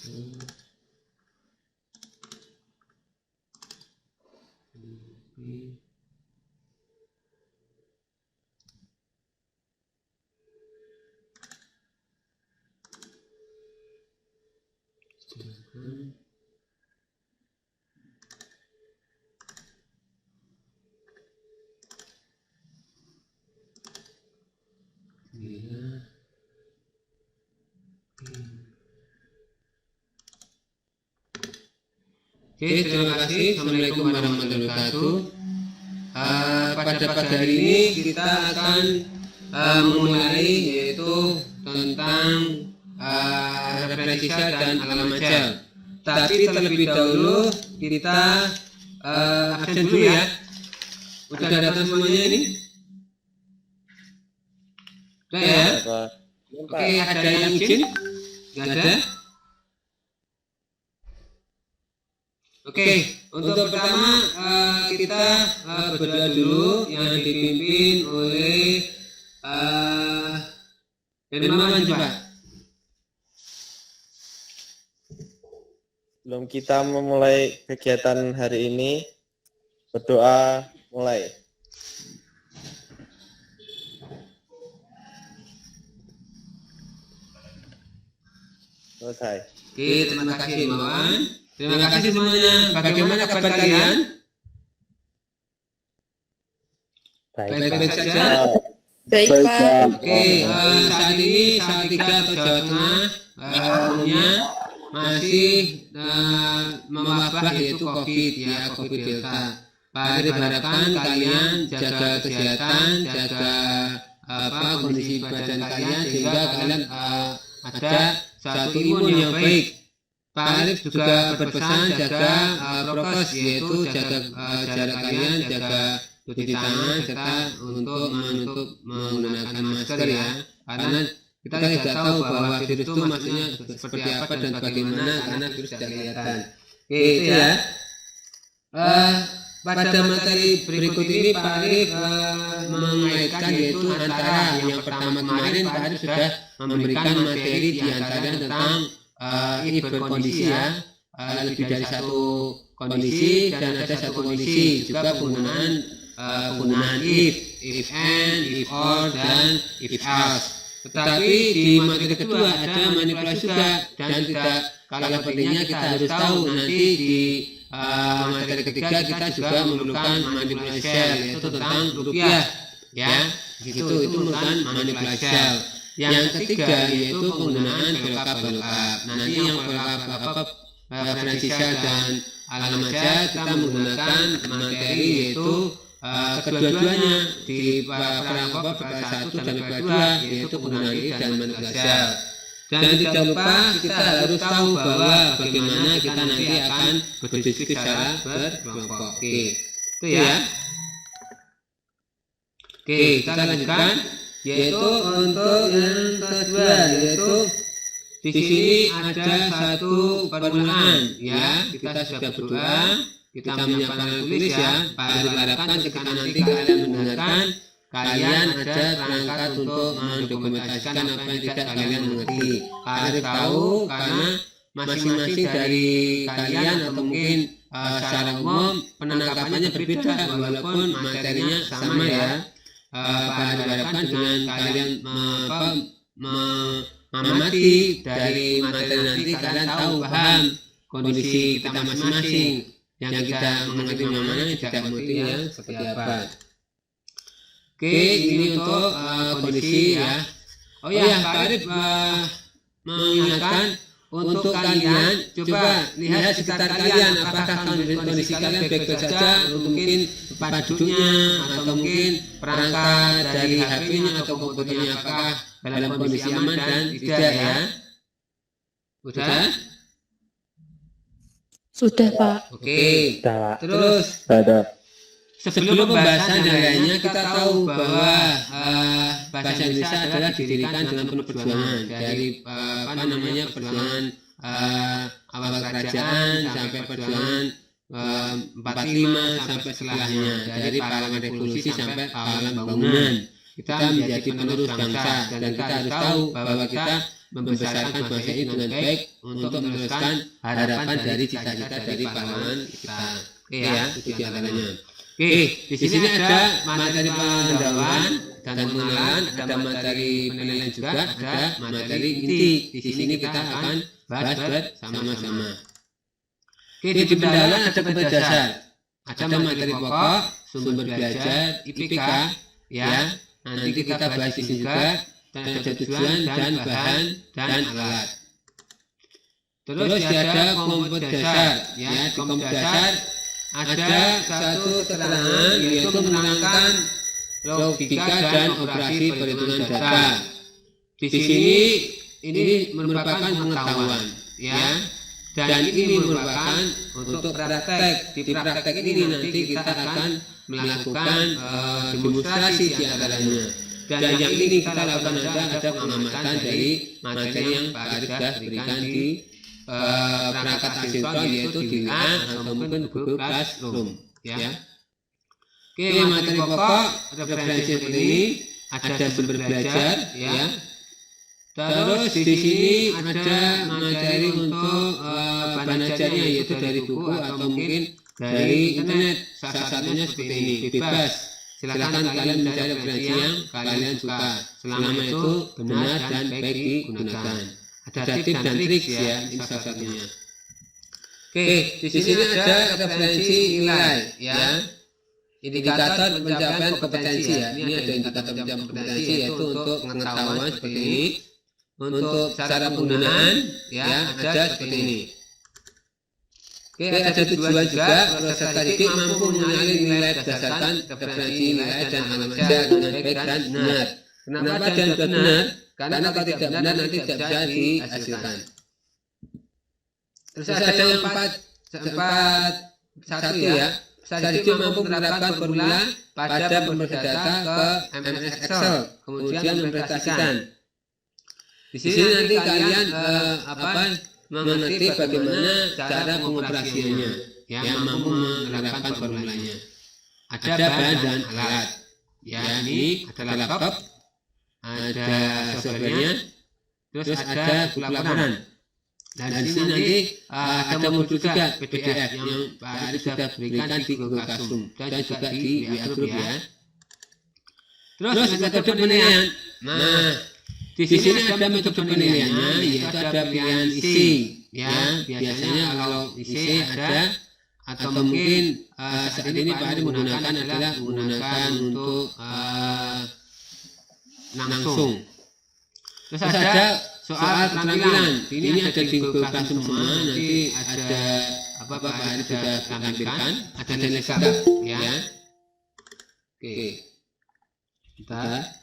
Oke, terima kasih. Assalamualaikum warahmatullahi wabarakatuh. Pada pagi hari ini kita akan memulai yaitu tentang referensial dan alamaja. Tapi terlebih dahulu kita absen dulu ya. Udah datang semuanya ini? Udah ya? Oke, ada yang izin? Nggak ada? Oke, untuk pertama kita berdoa dulu yang dipimpin oleh Hermawan coba. Sebelum kita memulai kegiatan hari ini, berdoa mulai. Selesai. Oke, terima kasih Hermawan. Terima kasih semuanya. Bagaimana kabar kalian? Baik-baik saja. Baik, Pak. Oke, saat ini Salatiga atau Jawa Tengah umumnya masih mewabah yaitu COVID ya, COVID Delta. Pak Arif harapkan kalian jaga kesehatan, jaga kondisi badan kalian sehingga kalian ada satu imun yang baik. Pak Arif juga berpesan jaga prokes yaitu jaga jarak kalian, jaga cuci tangan serta untuk menutup menggunakan masker ya, karena kita tidak tahu bahwa virus itu maksudnya seperti apa dan bagaimana karena virus tidak kelihatan. Oke, itu ya. Pada materi berikut ini Pak Arif mengaitkan yaitu antara yang pertama kemarin Pak Arif sudah memberikan materi di antaranya tentang if berkondisi ya, lebih dari satu kondisi dan ada satu kondisi juga penggunaan if and, if or dan if else. Tetapi di materi kedua ada manipulasi juga dan tidak kalah pentingnya kita harus tahu nanti di materi ketiga kita juga memerlukan manipulasi sel yaitu tentang rupiah ya, itu merupakan manipulasi sel. Yang ketiga yaitu penggunaan velocap. Nanti yang velocap referensial dan alamaja kita menggunakan materi yaitu kedua-duanya di perangkap PPL 1 dan PPL 2 yaitu penggunaan if dan manipulasi sel. Dan tidak lupa kita harus tahu bahwa bagaimana kita nanti akan berdiskusi secara berkelompok. Oke, itu ya. Oke, kita lanjutkan. Yaitu untuk yang kedua yaitu di sini ada satu permulaan ya, kita sudah berdoa, kita menyiapkan tulis ya. Pak Arif harapkan ketika nanti kalian mendengarkan kalian ada perangkat untuk mendokumentasikan apa yang tidak kalian mengerti. Pak Arif tahu karena masing-masing dari kalian atau mungkin secara umum penangkapannya berbeda walaupun materinya sama ya. Pak Arif harapkan dengan kalian mengamati dari materi nanti kalian tahu paham kondisi kita masing-masing, yang kita mengerti mana yang tidak mengertinya seperti apa. Oke, ini untuk kondisi ya. Oh ya, Pak Arif mengingatkan untuk kalian coba lihat sekitar kalian apakah kondisi kalian baik-baik saja, mungkin tempat duduknya atau mungkin perangkat dari HP-nya atau komputernya apakah dalam kondisi aman dan tidak ya. Sudah? Sudah, Pak. Oke. Terus sebelum pembahasan dan lainnya kita tahu bahwa bahasa Indonesia adalah didirikan dengan penuh perjuangan dari perjuangan awal kerajaan sampai perjuangan 45 sampai setelahnya, dari pahlawan revolusi sampai pahlawan bangunan. Kita menjadi penerus bangsa dan kita harus tahu bahwa kita membesarkan bangsa ini dengan baik untuk meneruskan harapan dari cita-cita dari pahlawan kita. Oke ya, itu diantaranya. Oke, di sini ada materi pendahuluan dan pengenalan, ada materi penilaian juga, ada materi inti. Di sini kita akan bahas bersama-sama. Oke, di pendahuluan ada pemaparan dasar, ada materi pokok, sumber belajar, IPK, ya. Nanti kita bahas di sini juga, dan ada tujuan dan bahan dan alat. Terus ada komponen dasar, ya. Di komponen dasar ada satu keterangan yaitu menerangkan logika dan operasi perhitungan data. Di sini ini merupakan pengetahuan, ya. Dan ini merupakan untuk praktek. Di praktek ini nanti kita akan melakukan demonstrasi di antaranya. Dan yang ini kita lakukan ada pengamatan dari materi yang Pak Arif sudah berikan di perangkat asinkron, yaitu di WA atau mungkin Google Classroom, ya. Oke, materi pokok referensi seperti ini, ada sumber belajar, ya. Terus di sini ada materi untuk bahan ajarnya, yaitu dari buku atau mungkin dari internet. Salah satunya seperti ini, bebas. Silakan kalian mencari referensi yang kalian suka, selama itu benar dan baik digunakan. Ada tips dan trik, ya, ini salah satunya. Oke, di sini ada referensi nilai, ya. Indikator pencapaian kompetensi, ya. Ini ada indikator pencapaian kompetensi, yaitu untuk pengetahuan seperti ini. Untuk cara penggunaan, ya, ada seperti ini. Oke, ada tujuan juga, peserta didik mampu mengenali nilai berdasarkan referensi nilai dan analisis dengan baik dan benar. Kenapa dan benar? Karena kalau tidak benar nanti tidak bisa dihasilkan. Terus ada yang 4.1, ya. Peserta didik mampu menerapkan formula pada pemrosesan data ke MS Excel, kemudian mempresentasikan. Di sini nanti kalian mengerti bagaimana cara pengoperasiannya, yang mampu menerapkan formulanya. Ada bahan dan alat, ya. Ini ada laptop, ada softwarenya, terus ada buku laporan. Dan di sini nanti ada modul juga PDF yang Pak Arif sudah berikan di Google Classroom dan juga di WA Group, ya. Terus metode penilaian. Nah, di sini ada metode penilaiannya, yaitu ada pilihan isi, ya. Biasanya kalau isi ada, atau mungkin saat ini Pak Arif menggunakan adalah menggunakan untuk langsung. Terus ada soal keterampilan. Ini ada di Google Classroom semua. Nanti ada Pak Arif sudah tampilkan. Ada nilai sikap, ya. Oke, kita.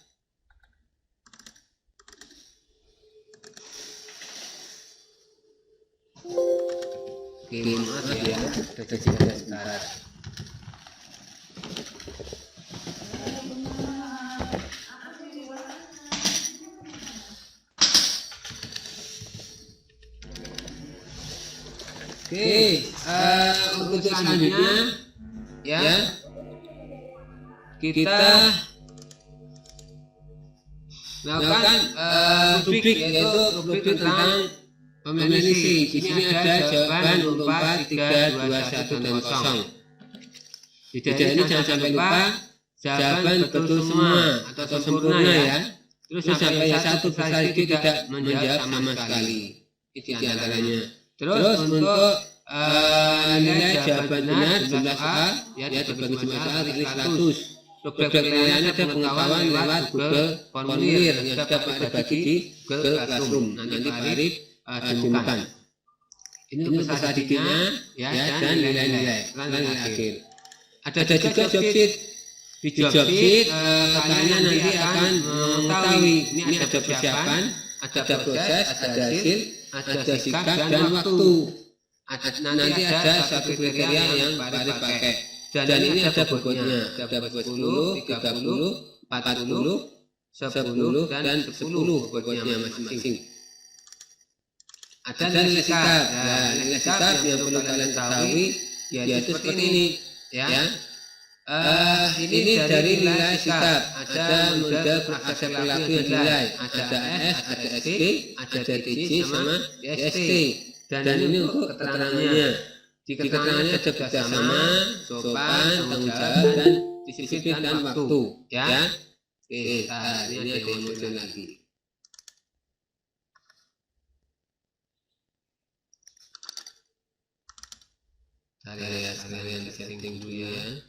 Oke, maaf ya, deteksi ada sebentar. Oke, untuk selanjutnya, ya, kita melakukan rubrik, yaitu rubrik tentang pemilihan isi. Di sini ada jawaban 4, 3, 2, 1 dan 0. Di ini jangan sampai lupa jawaban betul semua atau sempurna, ya. Terus sampai yang satu besar itu tidak menjawab sama sekali. Itu antaranya. Terus untuk nilai jawaban benar jumlah soal, ya, dibagi jumlah soal kali 100. Rubrik penilaiannya ada pengetahuan lewat Google Formulir yang sudah Pak Arif bagi di Google Classroom. Nanti Pak Arif temukan. Ini untuk peserta didiknya, ya, dan nilai-nilai akhir. Ada juga job sheet. Di job sheet kalian nanti akan mengetahui ini ada persiapan, ada proses, ada hasil, ada sikap dan waktu. Nanti ada satu kriteria yang Pak Arif pakai. Dan ini ada bobotnya, ada bobot 10, 30, 40, 10 dan 10 bobotnya masing-masing. Ada nilai sikap. Nah, nilai sikap yang perlu kalian ketahui yaitu seperti ini, ya. Ini dari nilai sikap, ada model proses perilaku yang dinilai, ada S, ada SD, ada DTJ sama DST. Dan ini untuk keterangannya. Di keterangannya ada kerjasama, sopan, tanggung jawab, dan disiplin dan waktu. Ya. Oke, ini ada yang model lagi. Sekalian di setting dulu ya.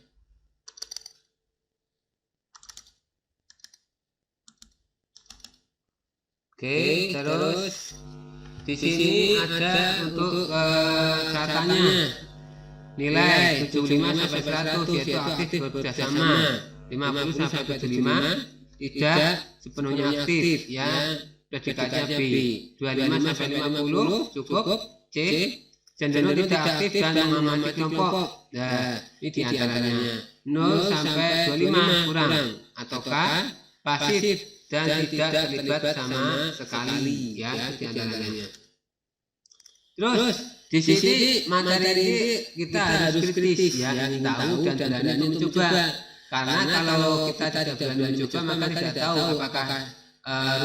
Oke, terus di sini ada untuk caranya nilai 75 sampai 100 yaitu aktif bekerjasama, 50 sampai 75 tidak sepenuhnya aktif ya, predikatnya B, 25 sampai 50 cukup, C cenderung tidak aktif dan mengamati kelompok. Nah, ini diantaranya 0 sampai 25 kurang ataukah pasif dan tidak terlibat sama sekali ya, itu diantaranya. Terus di sini materi ini kita harus kritis ya, ingin tahu dan berani mencoba. Karena kalau kita tidak berani mencoba maka tidak tahu apakah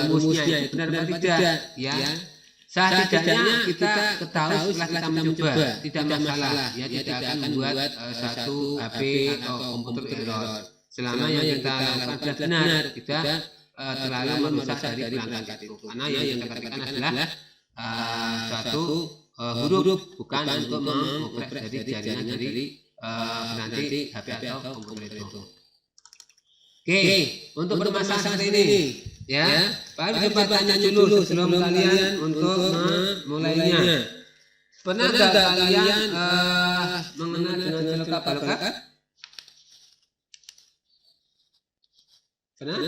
rumusnya itu benar atau tidak ya. Setidaknya kita ketahui setelah kita mencoba, tidak masalah ya, tidak akan membuat satu HP atau komputer error. Selama yang kita lakukan sudah benar, tidak terlalu merusak dari perangkat itu. Karena yang kita ketikkan adalah suatu huruf, bukan untuk mengoprek dari jaringan dari nanti HP atau komputer itu. Oke, untuk permasalahan seperti ini ya, baru coba tanya dulu sebelum kalian untuk memulainya. Pernah nggak kalian mengenal dengan celokap? Pernah?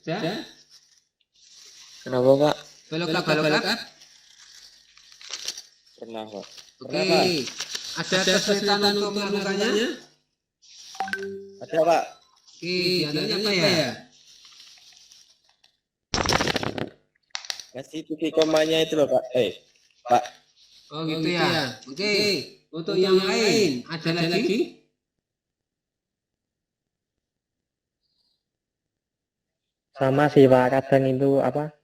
Sudah? Kenapa Pak? Celokap? Pernah Pak. Oke, ada kesulitan untuk melakukannya? Ada Pak. Oke, diantaranya apa ya? Ngasih titik komanya itu loh Pak. Pak. Oh gitu ya. Oke, untuk yang lain ada lagi? Sama sih Pak, kadang itu apa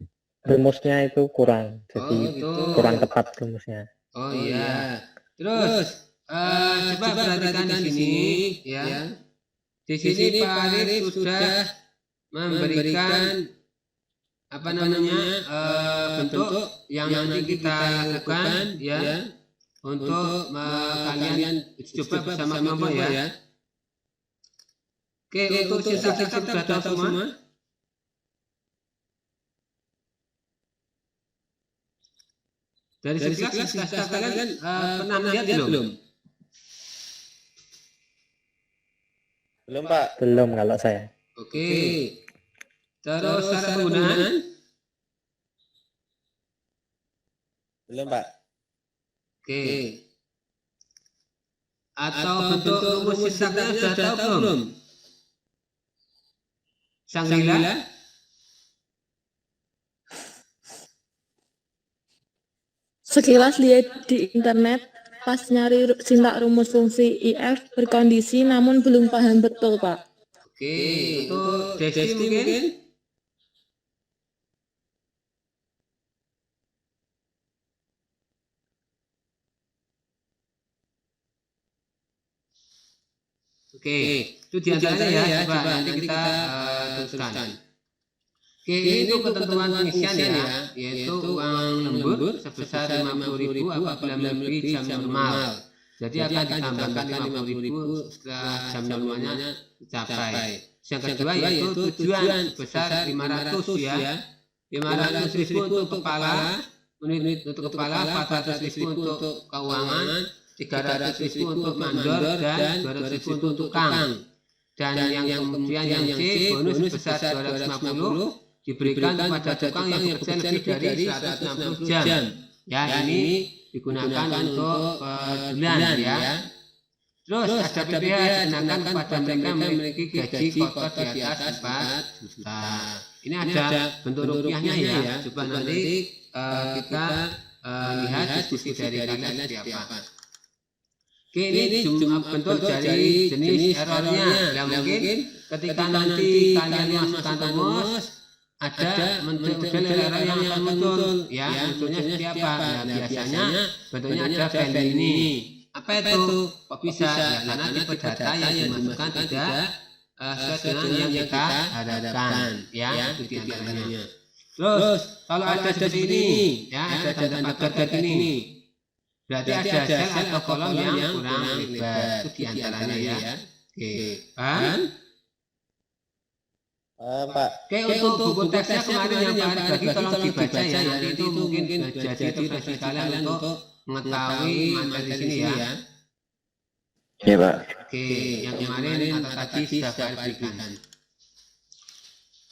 rumusnya itu kurang, jadi gitu. kurang tepat rumusnya. Oh iya. Terus coba perhatikan di sini ya. Di sini Pak Arif sudah memberikan apa namanya bentuk yang nanti kita lakukan ya untuk kalian coba bersama kelompok ya. Oke, untuk sisa-sisa sudah tahu semua? Dari sisa kalian pernah lihat belum? Belum Pak. Belum kalau saya. Oke. Terus cara penggunaan? Belum Pak. Oke. Atau bentuk rumus sisanya sudah tahu belum? Sanggila? Sekilas lihat di internet, pas nyari sintak rumus fungsi IF berkondisi namun belum paham betul, Pak. Oke, untuk Desi mungkin? Oke, itu diantaranya ya, coba nanti kita teruskan. Oke, ini ketentuan pengisian ya, yaitu uang lembur sebesar 50.000 apabila melebihi jam normal. Jadi akan ditambahkan 50.000 setelah jam normalnya dicapai. Yang kedua yaitu tujuan sebesar 500 ya, 500.000 untuk kepala, untuk kepala, 400.000 untuk keuangan, 300.000 untuk mandor, dan 200.000 untuk tukang. Dan yang kemudian yang C, bonus sebesar 250 diberikan kepada tukang yang bekerja lebih dari 160 jam. Ya, ini digunakan untuk bulan ya. Terus ada PPh digunakan kepada mereka yang memiliki gaji kotor di atas 4 juta. Ini ada bentuk rupiahnya ya. Coba nanti kita lihat diskusi dari kalian seperti apa. ini cuma bentuk dari jenis errornya. Yang mungkin ketika nanti kalian masukkan rumus ada model error yang akan muncul. Ya, munculnya seperti apa? Ya, biasanya bentuknya ada value ini. Apa itu? Kok bisa? Ya, karena tipe data yang dimasukkan tidak sesuai dengan yang kita harapkan. Ya, itu diantaranya. Terus kalau ada seperti ini, ya ada tanda pagar ini. Berarti ada sel atau kolom yang kurang lebar. Itu diantaranya ya. Oke, paham? Pak. Oke, untuk buku teksnya kemarin yang Pak Aris bagi tolong dibaca ya. Nanti itu mungkin jadi referensi kalian untuk mengetahui materi di sini ya. Iya, Pak. Oke, yang kemarin atau tadi sudah Pak Aris berikan.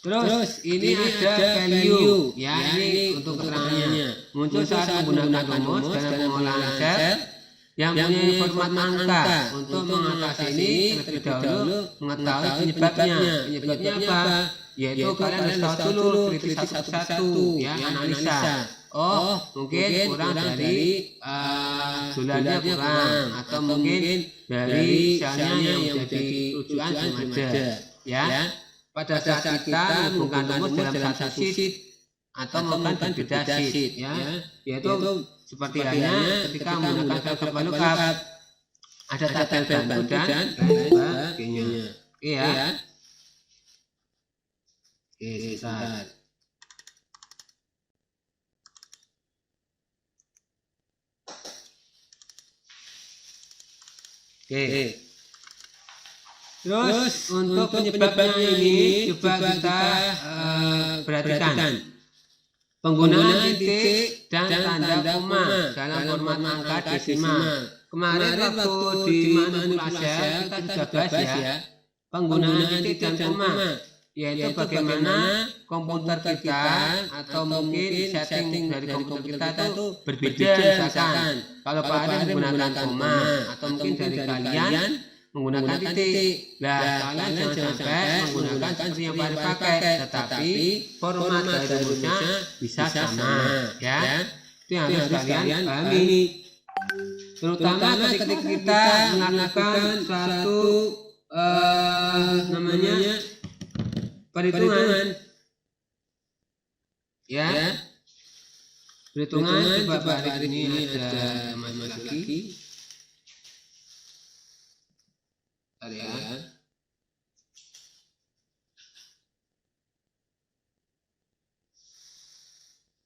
Terus ini ada value ya, ini untuk keterangannya. Muncul saat menggunakan rumus dalam pengolahan sel yang punya format angka. Untuk mengatasi ini terlebih dahulu mengetahui penyebabnya. Penyebabnya apa? Yaitu kalian harus tahu dulu kritik satu-satu ya, analisa. Oh, mungkin kurang dari jumlahnya kurang, atau mungkin dari selnya yang menjadi rujukan belum ada ya. Pada saat kita menggunakan rumus dalam satu sheet atau menggunakan berbeda sheet ya, yaitu seperti halnya ketika menggunakan VLOOKUP ada tabel bantu dan sebagainya. Iya. Oke, sebentar. Oke. Terus untuk penyebabnya ini coba kita perhatikan. Penggunaan titik dan tanda koma dalam format angka desimal. Kemarin waktu di manipulasi kita sudah bahas ya penggunaan titik dan koma, yaitu bagaimana komputer kita atau mungkin setting dari komputer kita itu berbeda. Misalkan kalau Pak Aris menggunakan koma atau mungkin dari kalian menggunakan titik. Nah, kalian jangan sampai menggunakan seperti yang Pak Aris pakai, tetapi format dari rumusnya bisa sama ya. Itu yang harus kalian pahami. Terutama ketika kita melakukan suatu namanya perhitungan ya. Perhitungan coba Pak Aris ini ada mana lagi? Ya.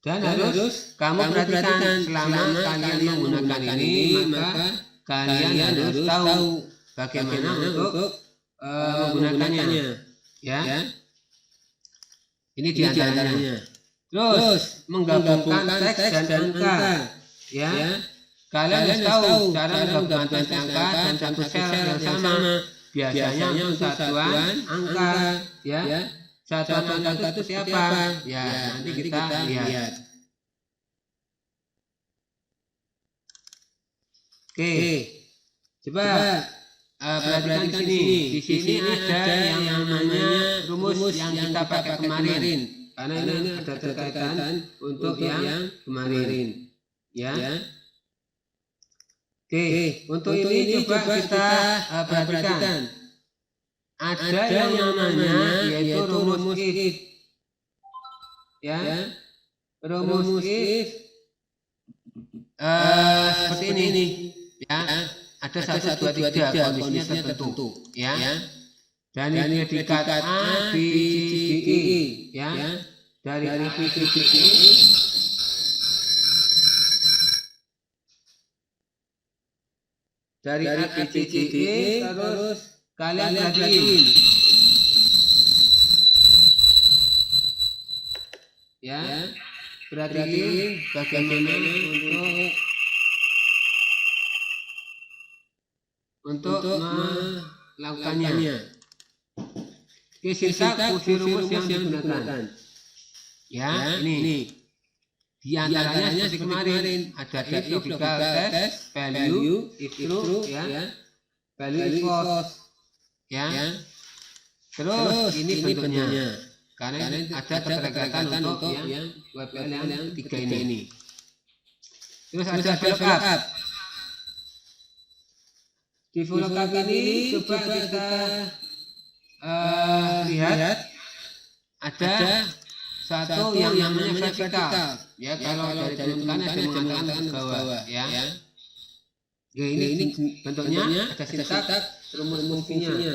Dan harus kamu perhatikan selama kalian menggunakan ini, maka kalian harus tahu bagaimana untuk menggunakannya ya. Ini diantaranya. Terus menggabungkan teks dan angka ya. Kalian harus tahu cara menggabungkan teks angka dan satu sel yang sama. Biasanya untuk satuan angka ya. Satuan angka itu siapa? Ya, nanti kita lihat. Oke. Coba perhatikan di sini. Di sini ada yang namanya rumus yang kita pakai kemarin. Karena ini ada terkaitan untuk yang kemarin. Ya. Oke, untuk ini coba kita perhatikan. Ada yang namanya yaitu rumus if. Ya. Rumus if seperti ini. Ya. Ada 1, 2, 3 kondisinya tertentu. Ya. Dan ini predikat A, B, C, D, E. Ya. Dari A, B, C, D, E. Dari A, B, C, D, E, terus kalian perhatiin ya, perhatiin bagaimana untuk melakukannya. Oke, sisa fungsi rumus yang digunakan ya, ini di antaranya seperti kemarin ada if, logical test, value, if true ya, value if false ya. Terus ini bentuknya. Karena ada keterkaitan untuk yang WPL yang ketiga ini. Terus ada VLOOKUP. Di volocab ini coba kita lihat ada satu yang namanya vertikal. Ya, kalau dari teman-teman ada yang mengatakan ke bawah, ya. Ya, ini bentuknya ada sintak rumus fungsinya.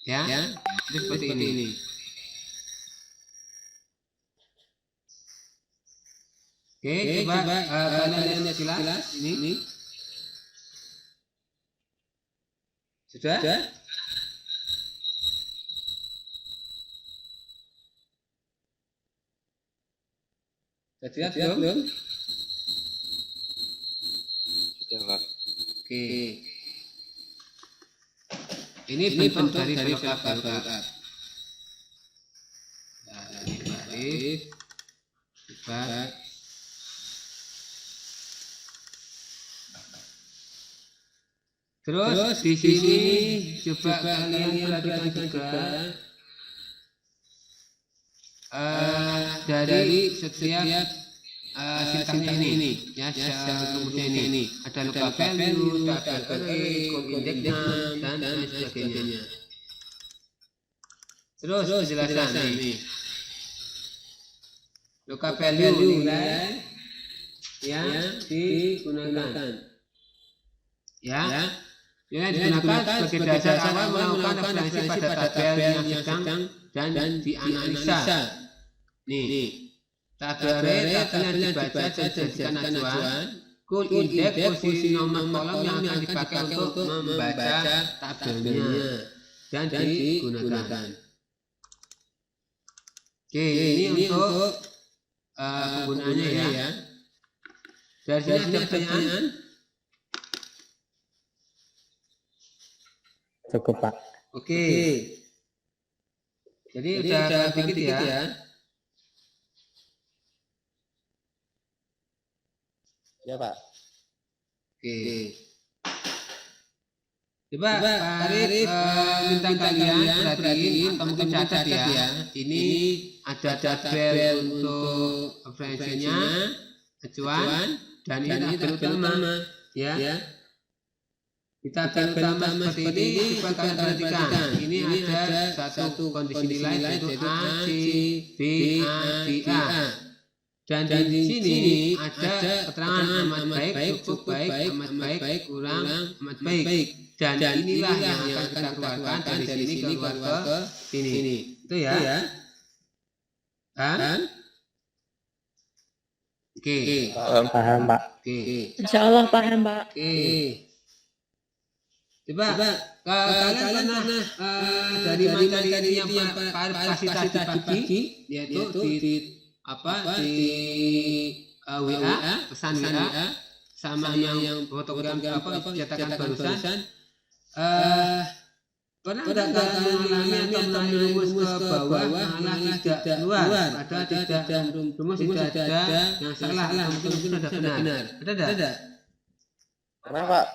Ya, itu seperti ini. Oke, coba kalian lihat jelas ini. Sudah? Sudah jelas belum? Sudah, Pak. Oke. Ini bentuk dari volocab. Nah, dibalik. Coba. Terus di sini coba kalian perhatikan juga dari setiap sintaknya ini, ya, kemudian ini ada local value, tabel array, code indexnya, dan lain sebagainya. Terus penjelasan ini, local value nilai yang digunakan, ya. Nilai digunakan sebagai dasar awal melakukan referensi pada tabel yang sedang dan dianalisa. Nih, tabel array tabel yang dibaca dan dijadikan acuan. Cool index posisi nomor kolom yang akan dipakai untuk membaca tabelnya dan digunakan. Oke, ini untuk penggunaannya, ya. Dari sini ada pertanyaan. Cukup, Pak. Oke. Jadi udah dikit ya. Ya, Pak. Oke. Coba Pak Arif minta kalian perhatiin atau mungkin catat ya. Ini ada tabel untuk referensinya, acuan, dan ini tabel utama, ya. Di tabel utama seperti ini coba kalian perhatikan. Ini ada satu kondisi nilai yaitu A, C, B, A, D, A. Dan di sini ada keterangan amat baik, cukup baik, amat baik, kurang, amat baik. Dan inilah yang akan kita keluarkan dari sini keluar ke sini. Itu ya. Kan? Oke. Paham, Pak. Oke. Insya Allah paham, Pak. Oke. Coba kalian pernah dari materi yang Pak Arif kasih tadi pagi, yaitu di WA, pesan WA, sama yang fotogram cetakan barusan, pernah nggak kalian mengalami atau merumus ke bawah malah tidak keluar, ada tidak rumus tidak ada yang salah, mungkin sudah benar, ada? Pernah, Pak.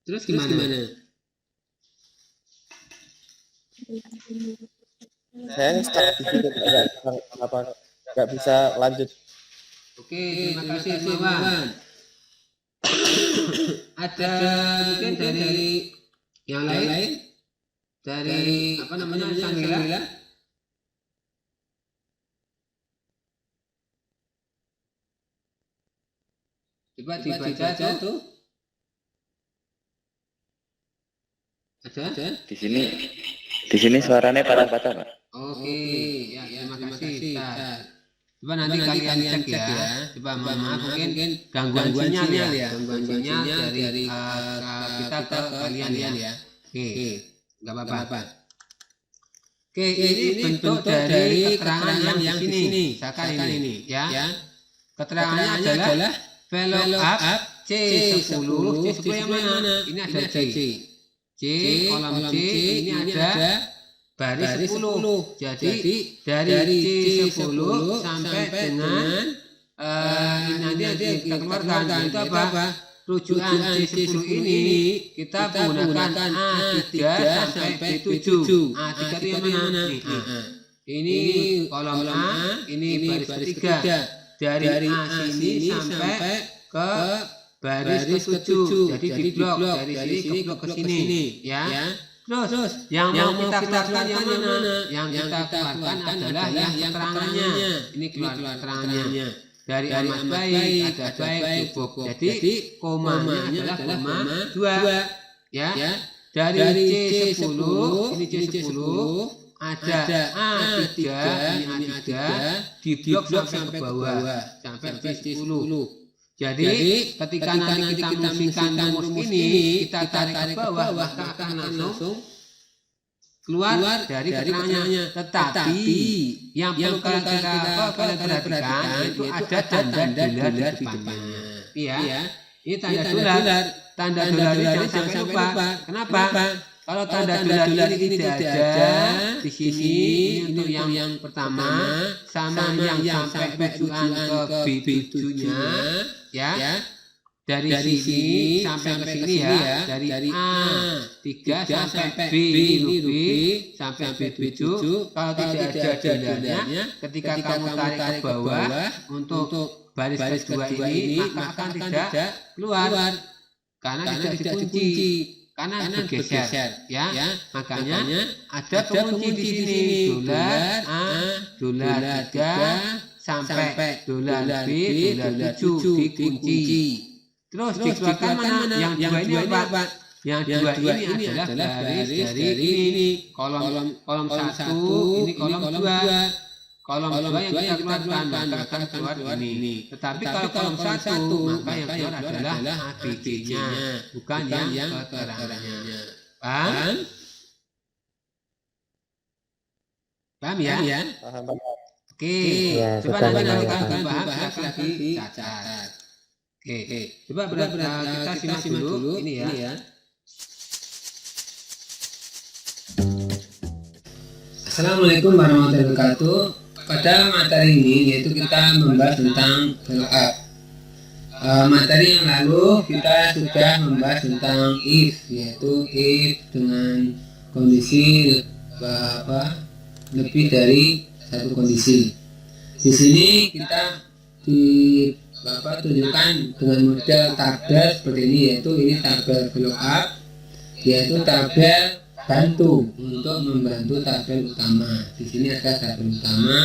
Terus gimana? Saya stuck di situ, nggak bisa lanjut. Oke, terima kasih Mawan. Ada mungkin dari yang lain, dari apa namanya Sanggila? Coba dibaca tuh. Ada? Di sini suaranya patah-patah, Pak. Oke, ya terima kasih. Coba nanti kalian cek ya. Coba maaf mungkin gangguan sinyal ya. Gangguan sinyal dari kita ke kalian ya. Oke, nggak apa-apa. Oke, ini bentuk dari keterangan yang di sini. Misalkan ini ya. Keterangannya adalah value up C10 yang mana? Ini ada C, kolom C ini ada baris 10. Jadi dari C10 sampai dengan nanti kita keluarkan itu apa? Rujukan C10 ini kita menggunakan A3 sampai B7. A3 itu yang mana? Ini kolom A, ini baris ketiga. Dari A sini sampai ke baris ke-7. Jadi diblok dari sini ke sini ya. Terus yang mau kita keluarkan yang mana? Yang kita keluarkan adalah yang keterangannya. Ini keluar keterangannya. Dari amat baik ada baik cukup. Jadi komanya adalah koma 2 ya. Dari C10 ini C10 ada A3 ini A3 diblok sampai ke bawah sampai C10. Jadi ketika nanti kita merumuskan rumus ini kita tarik ke bawah maka akan langsung keluar dari keterangannya. Tetapi yang perlu kita perhatikan itu ada tanda dolar di depannya. Iya, ini tanda dolar. Tanda dolar ini jangan sampai lupa. Kenapa? Kalau tanda dolar ini tidak ada di sini untuk yang pertama sama yang sampai tujuan ke B7-nya ya. Dari sini sampai ke sini ya. Dari A3 sampai B sampai B7. Kalau tidak ada dolarnya, ketika kamu tarik ke bawah untuk baris kedua ini maka akan tidak keluar karena tidak dikunci. Karena bergeser ya. Makanya ada pengunci di sini dolar A, dolar 3 sampai dolar B, dolar 7 dikunci. Terus dikeluarkan mana? Yang dua ini apa? Yang dua ini adalah baris dari ini kolom 1 ini kolom 2. Kolom 2 yang kita keluarkan maka akan keluar ini. Tetapi kalau kolom 1 maka yang keluar adalah ABG-nya, bukan yang keterangannya. Paham? Paham ya? Paham. Oke. Ya, Coba sudah nanti mulai kalau paham. bahas silahkan dicatat. Oke. Coba kita simak dulu ini ya. Assalamualaikum warahmatullahi wabarakatuh. Pada materi ini yaitu kita membahas tentang follow up. Materi yang lalu kita sudah membahas tentang if, yaitu if dengan kondisi lebih dari satu kondisi. Di sini kita tunjukkan dengan model tabel seperti ini, yaitu ini tabel follow up, yaitu tabel bantu untuk membantu tabel utama. Di sini ada tabel utama,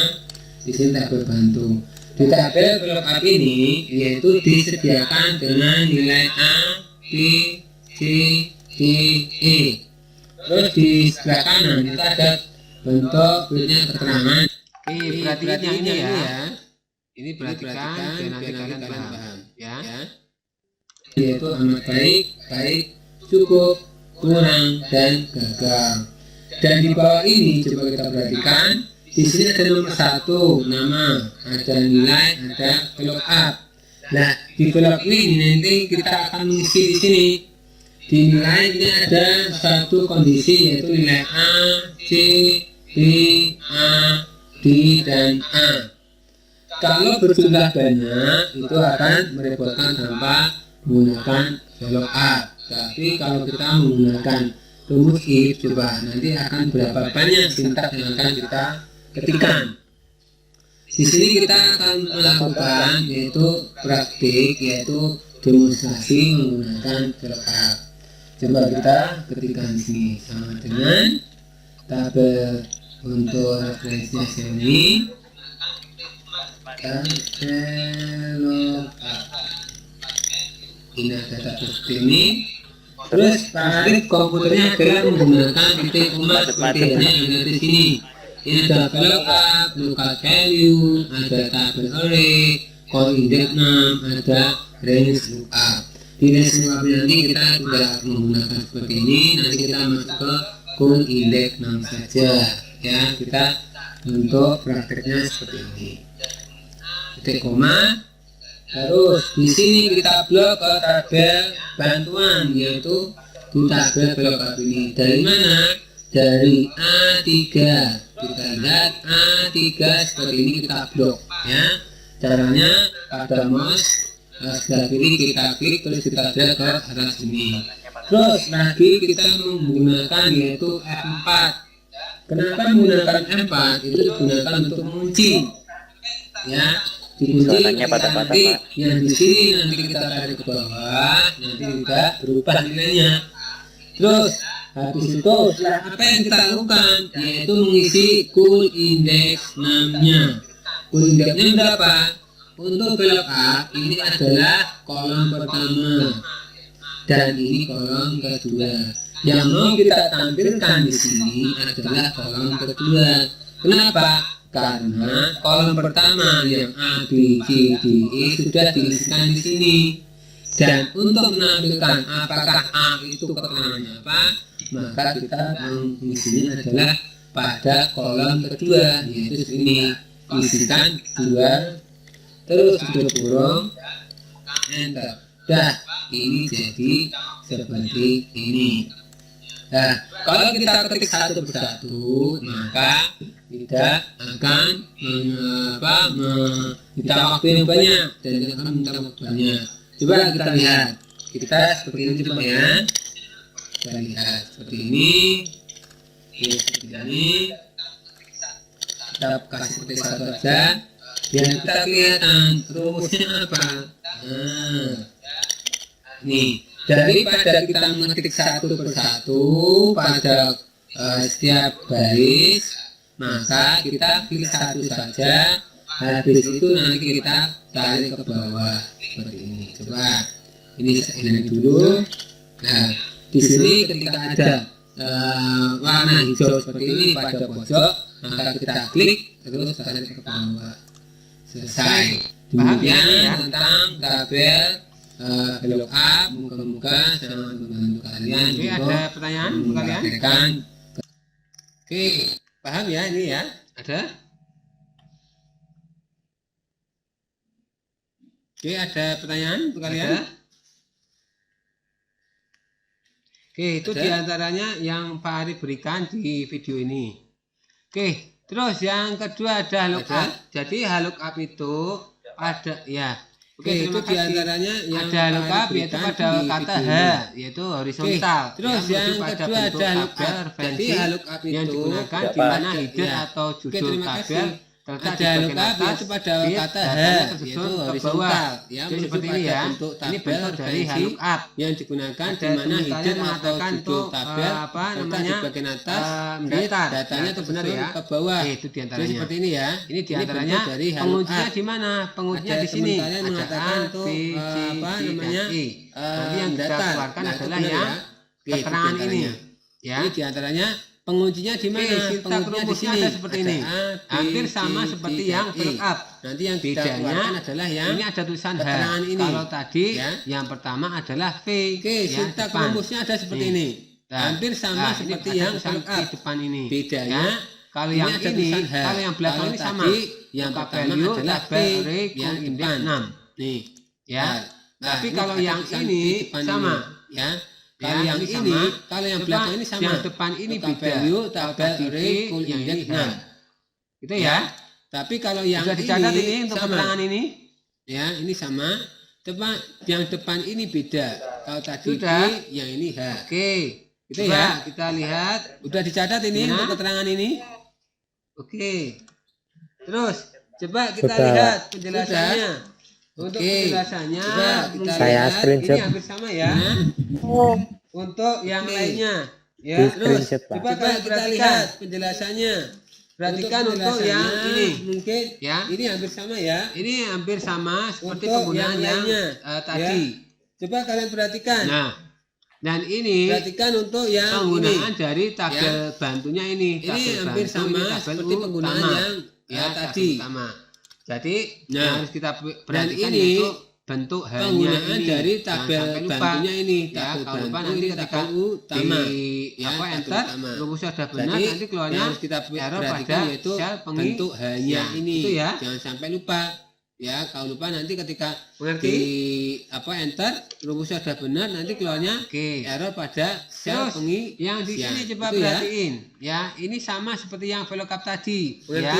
di sini tabel bantu. Di tabel follow up ini yaitu disediakan dengan nilai A, B, C, D, E. Terus di sebelah kanan itu ada bentuk punya keterangan. Perhatikan ini ya. Ini perhatikan dan nanti kalian paham ya. Yaitu amat baik, cukup, kurang, dan gagal. Dan di bawah ini coba kita perhatikan, di sini ada nomor 1 nama, ada nilai, ada follow up. Nah, di follow up ini nanti kita akan mengisi di sini. Di nilai ini ada satu kondisi yaitu nilai A, C, B, A, D, dan A. Kalau berjumlah banyak itu akan merepotkan tanpa menggunakan follow up. Tapi kalau kita menggunakan rumus if, coba nanti akan berapa banyak sintaks yang akan kita ketikkan. Di sini kita akan melakukan yaitu praktik, yaitu demonstrasi menggunakan follow up. Coba kita ketikkan di sini sama dengan tabel untuk referensinya sini. Follow up. Ini ada tabel seperti ini. Terus tarif komputernya adalah menggunakan titik koma seperti yang ada di sini. Ini ada follow up, local value, ada tabel array, call index 6, ada range lookup. Di range lookup nanti kita tidak menggunakan seperti ini. Nanti kita masuk ke call index 6 saja. Ya, kita untuk prakteknya seperti ini. Titik koma. Terus di sini kita blok ke tabel bantuan, yaitu di tabel follow up ini. Dari mana? Dari A3. Kita lihat A3 seperti ini kita blok ya. Caranya pada mouse sebelah kiri kita klik terus kita drag ke arah sini. Terus lagi kita menggunakan yaitu F4. Kenapa menggunakan F4? Itu digunakan untuk mengunci ya. dikunci Suaranya ketika patah-patah, nanti Pak. yang di sini nanti kita tarik ke bawah, nanti juga berubah nilainya. Terus habis itu setelah apa yang kita lakukan, yaitu mengisi cool index 6-nya. Cool index-nya berapa? Untuk VLOOKUP ini adalah kolom pertama dan ini kolom kedua. Yang mau kita tampilkan di sini adalah kolom kedua. Kenapa? Karena kolom pertama yang A, B, C, D, E sudah diisikan di sini. Dan untuk menampilkan apakah A itu keterangannya apa, maka kita mengisinya adalah pada kolom kedua, yaitu sini isikan 2 terus tutup kurung enter. Dah, ini jadi seperti ini. Nah, kalau kita ketik satu persatu, maka tidak akan minta waktu yang banyak dan tidak akan minta waktu banyak. Coba kita lihat, kita seperti ini coba ya. Kita lihat seperti ini, seperti ini. Kita kasih seperti satu aja, biar kita kelihatan rumusnya apa. Nah, nih. Daripada kita mengetik satu persatu pada setiap baris, maka kita klik satu saja. Habis itu nanti kita tarik ke bawah seperti ini. Coba ini dulu. Nah, di sini ketika ada warna hijau seperti ini pada pojok, maka kita klik terus tarik ke bawah. Selesai. Paham ya tentang tabel VLOOKUP? Moga-moga sangat membantu kalian. Oke, ada pertanyaan kalian? Oke, paham ya ini ya? Ada? Oke, ada pertanyaan untuk kalian? Oke, itu diantaranya yang Pak Ari berikan di video ini. Oke, terus yang kedua ada lookup. Jadi lookup itu ada ya. Oke, itu diantaranya yang ada lookup yaitu pada kata H, yaitu horizontal. Terus yang kedua ada lookup. Jadi lookup yang digunakan di mana header atau judul tabel terletak di bagian atas pada kata H, yaitu horizontal. Jadi seperti ini ya. Ini bentuk dari lookup yang digunakan di mana header atau judul tabel terletak di bagian atas, datanya tersusun ke bawah. Itu diantaranya. Jadi seperti ini ya. Ini diantaranya. Penguncinya di mana? Penguncinya di sini. Mengatakan itu apa namanya? Nanti yang kita keluarkan adalah yang keterangan ini. Ya. Ini diantaranya. Penguncinya di mana? Penguncinya di sini. Ada seperti ini. Hampir sama seperti yang VLOOKUP. Nanti yang bedanya adalah yang ini ada tulisan H. Kalau tadi yang pertama adalah V. Oke, sintak rumusnya ada seperti ini. Hampir sama seperti yang VLOOKUP depan ini. Bedanya kalau yang ini, kalau yang belakang ini sama. Yang pertama adalah V yang depan 6. Nih, ya. Tapi kalau yang ini sama, ya. Kalau yang ini, kalau yang belakang ini sama. Yang depan ini beda. Tabel array cool index 6. Gitu ya. Tapi kalau yang ini untuk keterangan ini, ya ini sama. Yang depan ini beda. Kalau tadi yang ini H. Oke. Gitu ya. Kita lihat. Udah dicatat ini untuk keterangan ini. Oke. Terus coba kita lihat penjelasannya. Untuk penjelasannya saya screenshot. ini hampir sama ya. Untuk yang lainnya ya. Terus coba kita lihat penjelasannya. Perhatikan untuk yang ini mungkin ya. Ini hampir sama ya. Ini hampir sama seperti penggunaan yang tadi. Coba kalian perhatikan. Nah, dan ini perhatikan untuk yang penggunaan dari tabel bantunya ini. Ini hampir sama seperti penggunaan yang tadi. Jadi harus kita perhatikan itu bentuk penggunaan dari tabel bantunya ini. Ya, kalau lupa nanti ketika utama apa enter rumusnya sudah benar, nanti keluarnya harus kita perhatikan yaitu bentuk hanya ini. Itu ya. Jangan sampai lupa. Ya, kalau lupa nanti ketika di apa enter rumusnya sudah benar, nanti keluarnya error pada sel pengisian. Yang di sini coba perhatiin. Ya, ini sama seperti yang VLOOKUP tadi. Ya.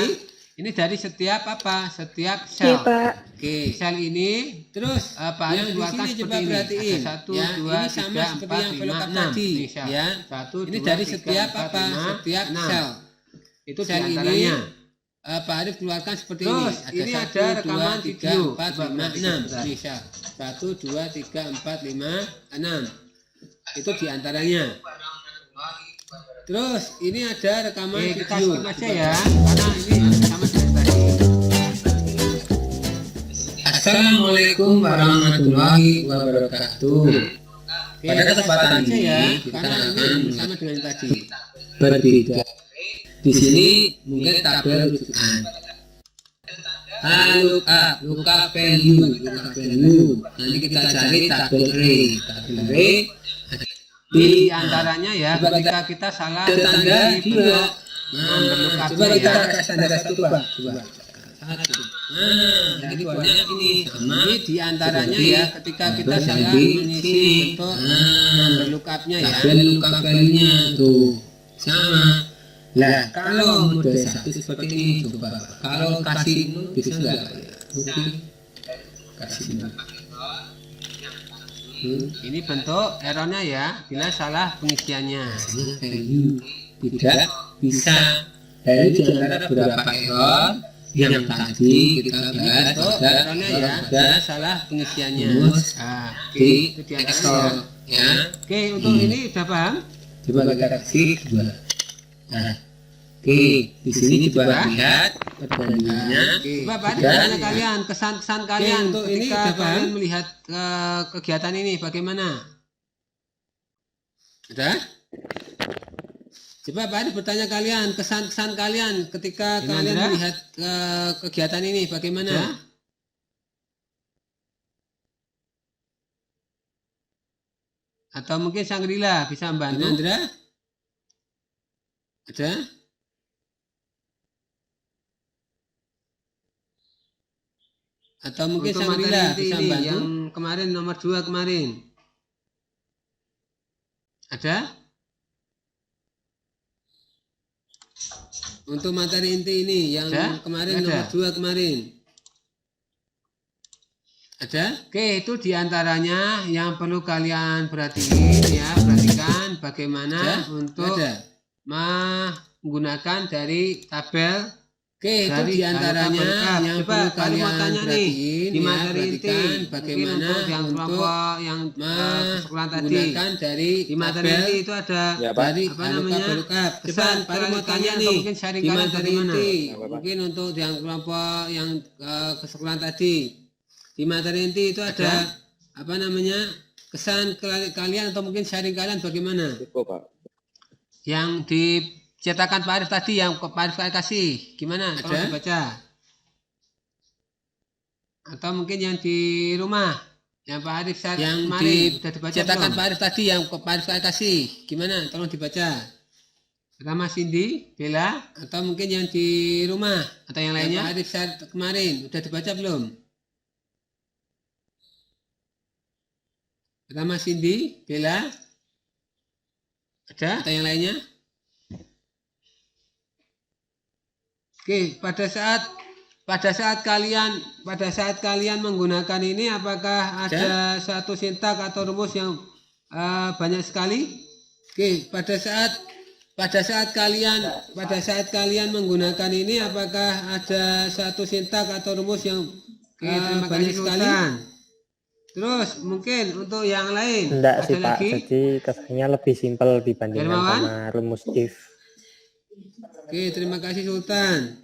Ini dari setiap apa? Setiap sel. Oke, sel ini terus apa yang dikeluarkan seperti ini. Ada 1, 2, 3, 4, 5, 6. Ya, 1, 2, 3, 4, 5, 6. Itu sel ini Pak Arif keluarkan seperti Terus, ini. ini ada rekaman 1, 2, 3, video. 4, Coba 5, perhatikan, 6. bentar. Bisa. 1, 2, 3, 4, 5, 6. Itu diantaranya. Terus ini ada rekaman Oke, kita video. skip aja ya, karena ini sama dengan tadi. Assalamualaikum warahmatullahi wabarakatuh. Pada kesempatan aja ya, ini kita karena akan ini sama dengan tadi berbeda. Di sini mungkin tabel rujukan. Lookup value. Nanti kita cari tabel array. Tabel array Di antaranya ya, ketika kita salah ada tanda di dua. lookup Coba kita ya. kasih tanda satu, Pak. Coba. Satu. Jadi buatnya ini sama. Ini di antaranya ya, ketika kita salah mengisi bentuk number lookupnya ya. Tabel lookup value-nya tuh sama. Lah, kalau mode 1 seperti ini coba. Kalau kasih bisa enggak? Oke. Kasih. Ini bentuk errornya ya, bila salah pengisiannya. Value tidak bisa. Dari di antara beberapa error yang tadi kita bahas Bentuk ada errornya ya, bila salah pengisiannya. rumus Nah, di itu di antaranya. Excel ya. Oke, untuk ini udah paham? Coba kita kasih dua. Nah, oke, di sini coba lihat perbandingannya. Coba Pak, Sudah. tanya kalian, kesan-kesan kalian untuk ini ketika udah paham? kalian melihat kegiatan ini bagaimana? Sudah? Coba Pak Adi bertanya kalian, kesan-kesan kalian ketika Ini kalian Andra? melihat kegiatan ini bagaimana? Sudah? Atau mungkin Sangrila bisa Ini membantu? Andra? Ada? Atau mungkin Untuk Sangrila materi inti bisa ini membantu? yang kemarin nomor 2 kemarin. Ada? Untuk materi inti ini yang Ada? kemarin Ada. nomor 2 kemarin. Ada? Oke, itu diantaranya yang perlu kalian perhatiin ya, perhatikan bagaimana Ada? untuk Ada? menggunakan dari tabel. Oke, itu Dari diantaranya lookup. yang Coba perlu kalau kalian mau tanya nih, perhatiin di ya, materi inti perhatikan mungkin bagaimana untuk yang untuk kelompok yang kesekolah tadi menggunakan dari di materi tabel inti itu ada Ya, Pak. dari apa namanya? lookup. Coba Kesan, Pak Adi mau kalian tanya atau nih mungkin sharing di kalian materi bagaimana? inti, Apa, Pak? mungkin untuk yang kelompok yang kesekolah tadi di materi inti itu ada apa namanya kesan kalian atau mungkin sharing kalian bagaimana? Cukup, Pak. Yang dicetakan Pak Arif tadi yang Pak Arif kasih gimana? Tolong Ada? dibaca. Atau mungkin yang di rumah yang Pak Arif saat Yang kemarin sudah dibaca Cetakan belum? Pak Arif tadi yang Pak Arif kasih gimana? Tolong dibaca. Rama Cindy, Bella, Atau mungkin yang di rumah atau yang Pak lainnya? Arif saat kemarin udah dibaca belum? Rama Cindy, Bella, Ada? atau yang lainnya? Oke, pada saat kalian menggunakan ini apakah ada satu sintak atau rumus yang banyak sekali? Oke, pada saat kalian menggunakan ini apakah ada satu sintak atau rumus yang Oke, terima banyak kasih sekali? Sultan. Terus mungkin untuk yang lain Enggak ada sih Pak, lagi? jadi kesannya lebih simpel dibandingkan Hermawan? sama rumus if. Oke, terima kasih Sultan.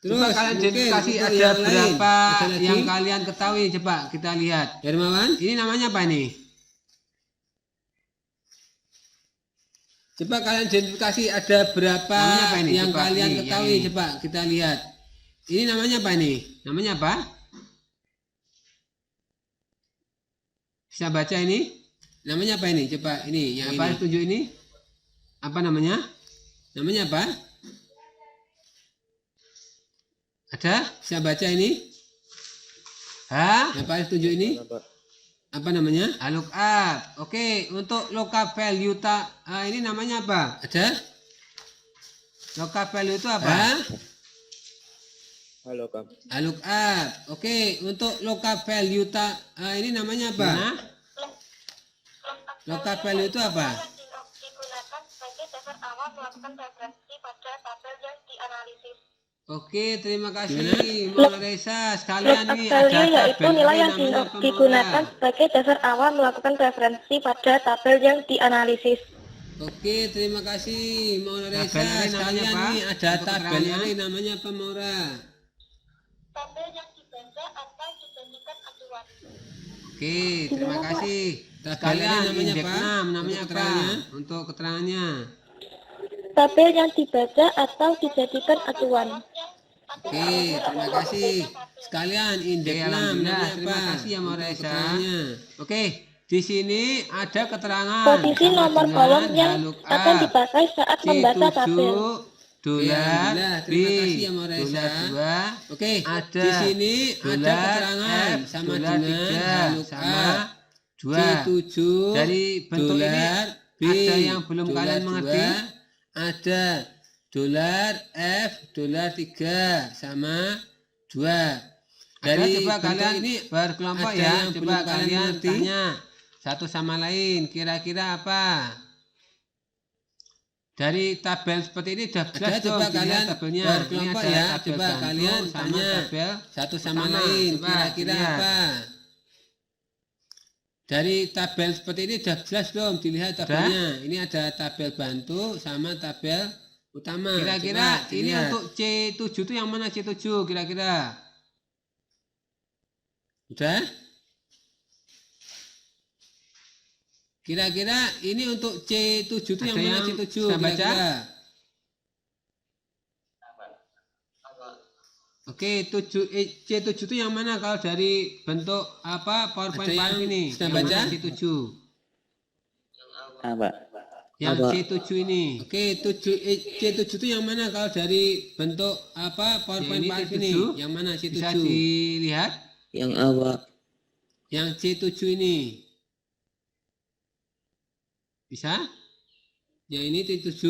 Terus Coba kalian mungkin identifikasi untuk ada yang lain, berapa ada lagi? yang kalian ketahui, coba kita lihat. Hermawan, Ini namanya apa ini? coba kalian identifikasi ada berapa Namanya apa ini? yang Coba, kalian ini, ketahui, yang ini. coba kita lihat. Ini namanya apa ini? Namanya apa? Bisa baca ini? Namanya apa ini? Coba ini yang Apa ini. tunjuk ini? Apa namanya? Namanya apa? Ada? Bisa baca ini? Hah? Apa tunjuk ini? Pak. Apa namanya? Lookup. Oke, untuk lookup value ini namanya apa? Ada? Lookup value itu apa? Hah? Halo, Kak. Lookup. Oke, untuk lookup value ini namanya apa? Mana? Lookup value itu apa? Digunakan sebagai dasar awal melakukan regresi pada tabel yang dianalisis. Oke, terima kasih Gimana? Maula Reza. Sekalian Load of nih value ada yaitu tabel nilai ini yang namanya apa, digunakan Maula? sebagai dasar awal melakukan referensi pada tabel yang dianalisis. Oke, terima kasih Maura Tabel Reza. ini namanya Sekalian apa? nih ada Untuk tabel keterangannya. ini namanya apa Maura? Tabel yang dibaca atau dibandingkan acuan. Oke, terima kasih. Tabel Sekalian ini namanya indeks apa? 6 namanya Untuk apa? keterangannya. Untuk keterangannya. Tabel yang dibaca atau dijadikan acuan. Oke, terima kasih. Sekalian Oke, indeks 6 alhamdulillah. namanya apa? Terima kasih ya Maura Untuk Reza. keterangannya. Oke, di sini ada keterangan Posisi sama nomor dengan kolom yang lookup akan dipakai saat membaca tabel. dolar alhamdulillah. Terima kasih ya Maura Reza. dolar 2 Oke, ada di sini ada dolar keterangan F, sama dolar dengan 3 sama lookup 2. C7 Dari bentuk ini dolar B, ada yang belum dolar kalian 2, mengerti? ada dolar F, dolar 3 sama 2. Dari coba bentuk kalian ini berkelompok ada ya, yang coba belum kalian kalian mengerti? tanya satu sama lain kira-kira apa. Dari tabel seperti ini sudah jelas Ada, coba dong dilihat kalian tabelnya. berkelompok Ini ada ya, tabel coba bantu kalian sama tanya tabel satu sama utama. lain Coba kira-kira lihat. apa. Dari tabel seperti ini sudah jelas belum dilihat tabelnya. Ini ada tabel bantu sama tabel utama. Kira-kira Coba ini dilihat. untuk C7 itu yang mana C7 kira-kira? Udah? Kira-kira ini untuk C7 itu Ada yang mana yang C7 bisa baca? kira-kira? Oke, C7 itu yang mana kalau dari bentuk apa PowerPoint Ada yang Pak ini? bisa Yang baca? mana C7? Apa? Yang C7 ini. Oke, C7 itu yang mana kalau dari bentuk apa PowerPoint Ini Pak C7? ini? Yang mana C7? Bisa dilihat? Yang apa? Yang C7 ini. Bisa? Yang ini C7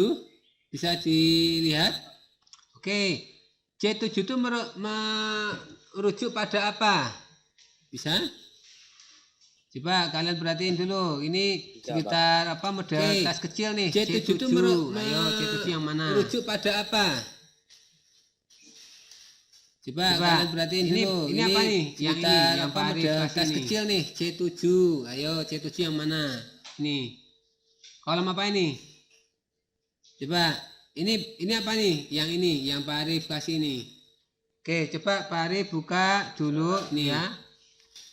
bisa dilihat? Oke, C7 itu merujuk pada apa? Bisa? Coba kalian perhatiin dulu. Ini sekitar apa model Oke. tas kecil nih. C7 itu Ayo C7 yang mana? merujuk pada apa? Coba Coba, kalian perhatiin ini- dulu. ini apa nih? Yang ini, sekitar yang apa Pak Arif model kasih tas ini. kecil nih C7. Ayo C7 yang mana? Nih. Kolom apa ini? Coba ini apa nih? Yang ini yang Pak Arif kasih ini. Oke, coba Pak Arif buka dulu nih ya.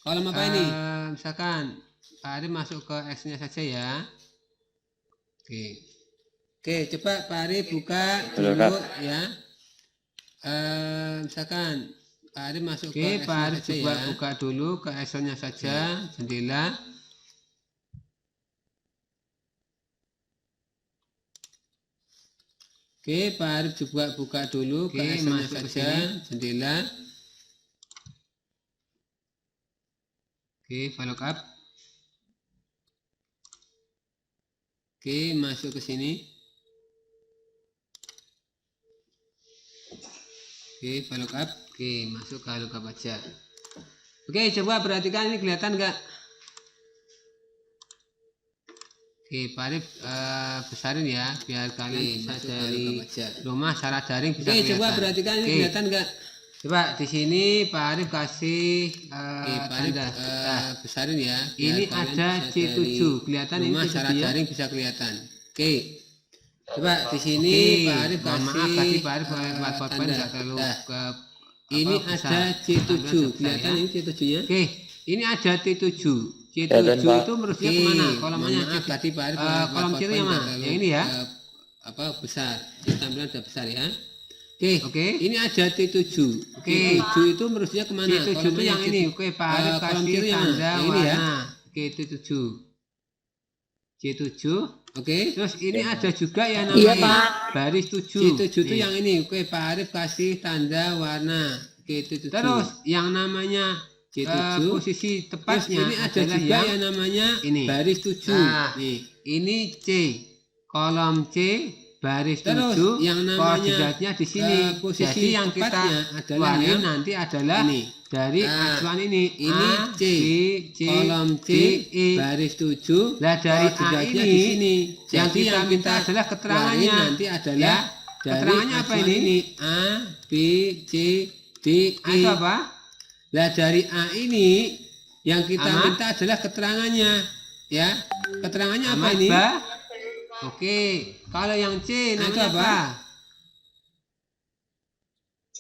Kolom apa ini? Misalkan Pak Arif masuk ke X-nya saja ya. Oke. Oke, coba Pak Arif buka Halo, dulu Kak. ya. Misalkan Pak Arif masuk Oke, ke Pak Arif Excel coba saja ya. buka dulu ke Excel-nya saja, jendela. Oke, Pak Arif coba buka dulu ke Oke, Excel-nya masuk ke saja, jendela. Oke, VLOOKUP. Oke, masuk ke sini. Oke, VLOOKUP. Oke, masuk ke VLOOKUP aja. Oke, coba perhatikan ini kelihatan nggak? Oke, Pak Arif besarin ya, biar kalian bisa masuk ke dari VLOOKUP aja. rumah secara daring bisa Oke, kelihatan. coba perhatikan ini Oke, kelihatan nggak? coba di sini Pak Arif kasih Oke, Pak Arif tanda. Nah, besarin ya. biar ini kalian ada bisa C7, dari kelihatan ini rumah C7 secara ya? daring bisa kelihatan. Oke. Coba di sini Oke, Pak Arif mohon kasih maaf tadi Pak Arif buat PowerPoint tanda. nggak terlalu Nah, ke ini apa, besar. ada C7. Tampilan sebesar Kelihatan ya. ini C7-nya? Oke, ini ada T7. C7 Kelihatan, Pak. itu merujuknya kemana? Kolomnya maaf tadi Pak Arif kolom buat C itu yang PowerPoint mana? nggak Yang ini ya? terlalu, apa besar. Ini tampilan sudah besar ya. Oke. Oke. Ini ada T7. Oke. T7 itu merujuknya kemana? C7 itu Kolomnya yang ini. Oke, Pak Arif kolom kasih kiri yang mana? tanda Yang ini ya? warna. Oke, T7. C7. Oke. Terus ini ada juga yang Iya, namanya Pak. baris 7. C7 itu yang ini. Oke, Pak Arif kasih tanda warna. Oke, T7. Terus yang namanya C7. posisi Terus tepatnya ini ada adalah juga yang namanya ini. baris 7. Nah, Nih. ini C. Kolom C baris Terus 7 yang namanya, koordinatnya di sini. posisi Jadi yang kita tepatnya adalah keluarin yang nanti adalah ini. dari Nah, acuan ini. ini A, C. C, Kolom C, E. baris 7. Lah dari A koordinatnya ini di sini. yang Jadi kita minta adalah keterangannya. keluarin nanti adalah Ya, Keterangannya apa ini? A, B, C, D, A E. itu apa? Nah dari A ini yang kita Ahmad? minta adalah keterangannya, ya. Keterangannya apa Ahmad ini? Ba? Oke, kalau yang C Nah, itu namanya apa? apa?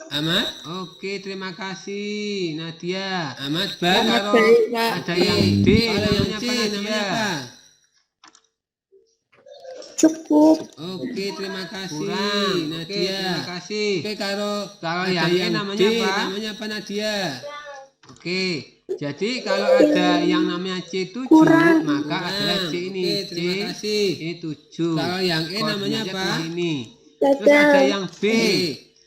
Ahmad, Oke, terima kasih Nadia. Ahmad Oke, Ba. kalau baik, Pak. ada Oke. yang D Kalau yang namanya C apa namanya Nadia? apa? Cukup. Oke, terima kasih Kurang. Oke, Nadia. terima kasih. Oke, kalau Kalau ada yang E yang namanya D apa? namanya apa Nadia? Oke, jadi kalau ada yang namanya C7 Kurang. maka Kurang. adalah C ini. Oke, terima C kasih. ini 7. Kalau yang E namanya Koordinatnya apa? tengah ini. Terus ada Dadah. yang B.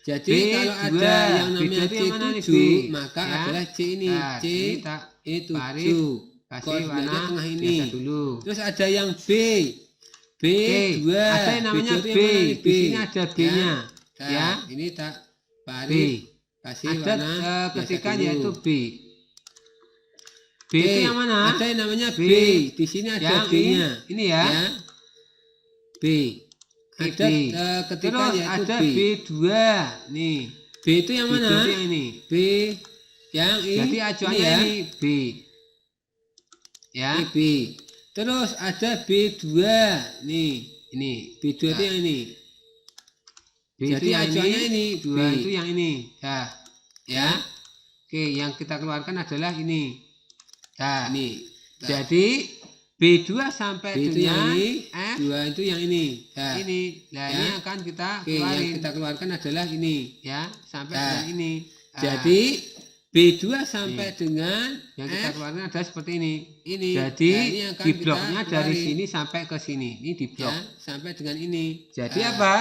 Jadi B kalau dua. ada yang B namanya itu yang mana nih, C7 B? maka Ya. adalah C ini. Nah, C ini tak itu Farid 7. kasih Koordinatnya warna tengah biasa ini. dulu. Terus ada yang B. B Oke, 2. ada yang namanya itu B. yang mana nih, Di sini ada B-nya. Nah, Ya. ini tak B. Farid kasih Ada warna biasa ketikan dulu. yaitu B. B itu yang mana? Ada yang namanya B. B. Di sini ada Yang B-nya. ini ya. B. Ada B. ketikan Terus yaitu ada B. B2. Nih. B itu yang B2 mana? itu yang ini. B yang ini. Jadi acuannya ya. ini B. Ya. Ini B. Terus ada B2. Nih, Ini. B2 itu yang ini. B itu Jadi yang acuannya ini B. 2 itu yang ini. Ya. Ya, Oke, yang kita keluarkan adalah ini. Nah, ini. jadi B2 sampai B itu yang dengan ini, F 2 itu yang ini. Ya. ini. Nah, Ya. ini akan kita Oke, yang keluarin. kita keluarkan adalah ini. Ya, sampai Ya. dengan ini. Nah, Jadi B2 sampai dengan yang kita F keluarkan adalah seperti ini. ini. Jadi Nah, ini akan di kita bloknya dari keluarin. sini sampai ke sini. Ini di blok. Ya, sampai dengan ini. Jadi Nah, apa?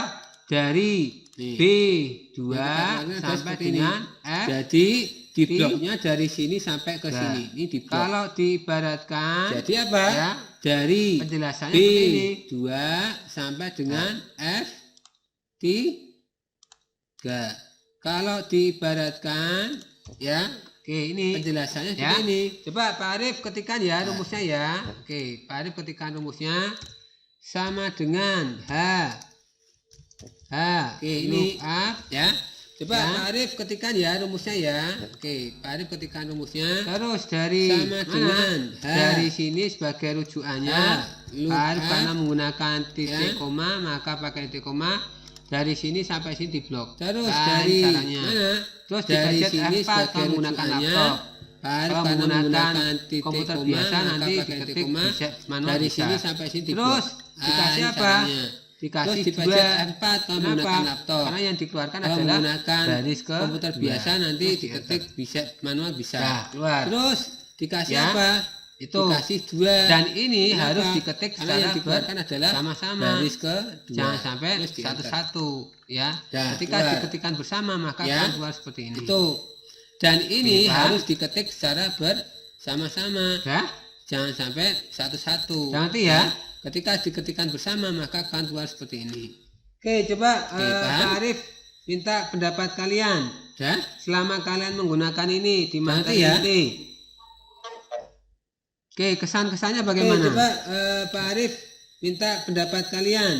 Dari Nih. B2 Yang kita keluarkan adalah sampai seperti dengan ini. F. Jadi di P. bloknya dari sini sampai ke Nah, sini. Ini di blok. Kalau diibaratkan Jadi apa? ya, Dari penjelasannya seperti ini. B2 sampai dengan F3. Kalau diibaratkan ya, Oke, ini penjelasannya ya. seperti ini. Coba Pak Arif ketikkan ya rumusnya ya. Oke, Pak Arif ketikkan rumusnya sama dengan H. Oke, ini look up. ya. Coba Ya. Pak Arif ketikkan ya rumusnya ya. Oke, Pak Arif ketikkan rumusnya. Terus dari Sama mana? dengan H. Dari sini sebagai rujukannya H, look Pak Arif up. karena menggunakan Ya. titik koma maka pakai titik koma dari sini sampai sini di blok. Terus Kan dari caranya. mana? Terus Dari dipencet sini F4 sebagai kalau menggunakan rujukannya, laptop. Pak Arif Kalau karena menggunakan titik komputer koma, biasa maka nanti pakai titik diketik koma. bisa manual Dari bisa. sini sampai sini di Terus blok. dikasih ini apa? caranya. Dikasih Terus dipencet 2. F4 kalau Kenapa? menggunakan laptop. Karena yang dikeluarkan Kalau adalah menggunakan garis ke komputer 2. biasa nanti Terus diketik bisa manual bisa. Nah, keluar. Terus dikasih Ya, apa? itu. Dikasih 2. Dan ini Kenapa? harus diketik Karena yang secara dikeluarkan adalah bersama-sama. garis ke 2. Jangan sampai Terus di enter. satu-satu ya. Nah, Ketika keluar. diketikkan bersama maka Ya. akan keluar seperti ini. Itu. Dan ini Oke, Pak. harus diketik secara bersama-sama. Ya. Jangan sampai satu-satu. Jangan nanti ya. Ketika diketikkan bersama maka akan keluar seperti ini. Oke, coba Oke, Pak. Pak Arif minta pendapat kalian. Ya? Selama kalian menggunakan ini di materi ya. ini. Oke, kesan-kesannya Oke, bagaimana? coba Pak Arif minta pendapat kalian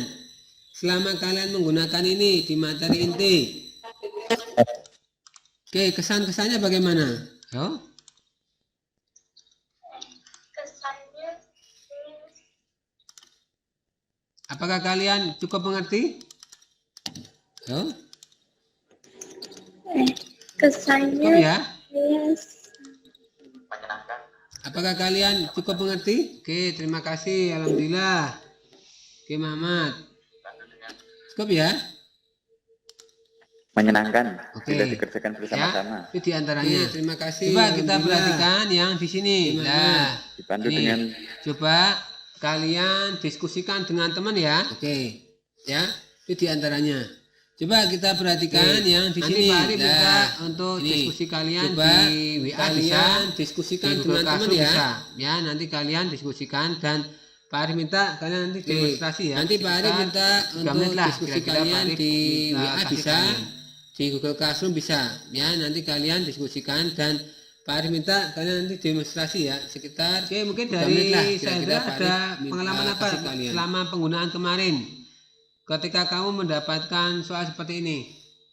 selama kalian menggunakan ini di materi inti. Oke, kesan-kesannya bagaimana? Yo. Apakah kalian cukup mengerti? Yo? Cukup Kesannya ya? yes. Apakah kalian cukup mengerti? Oke, terima kasih. Alhamdulillah. Oke, Muhammad. Cukup ya? Menyenangkan Oke. bila dikerjakan bersama-sama. Ya, itu diantaranya. Oke, terima kasih. Coba kita Alhamdulillah. perhatikan yang di sini. Gimana? Nah, Dibantu ini. dengan Coba kalian diskusikan dengan teman ya. Oke, ya, itu diantaranya. Coba kita perhatikan Oke. yang di Nanti sini. Pak Arif minta Nah, untuk ini. diskusi kalian Coba di WA kalian bisa, diskusikan di Google dengan teman Classroom ya. bisa. Ya, nanti kalian diskusikan dan Pak Arif minta kalian nanti Oke. demonstrasi ya. Nanti Pak Arif Sekitar minta 3 untuk menit lah, diskusi kira-kira Pak kalian Arif di minta WA kasih bisa, kalian. di Google Classroom bisa. Ya, nanti kalian diskusikan dan Pak Arif minta kalian nanti demonstrasi ya sekitar Oke, mungkin 3 dari menit lah saya kira-kira kira Pak ada Arif minta pengalaman apa kasih kalian. selama penggunaan kemarin. ketika kamu mendapatkan soal seperti ini,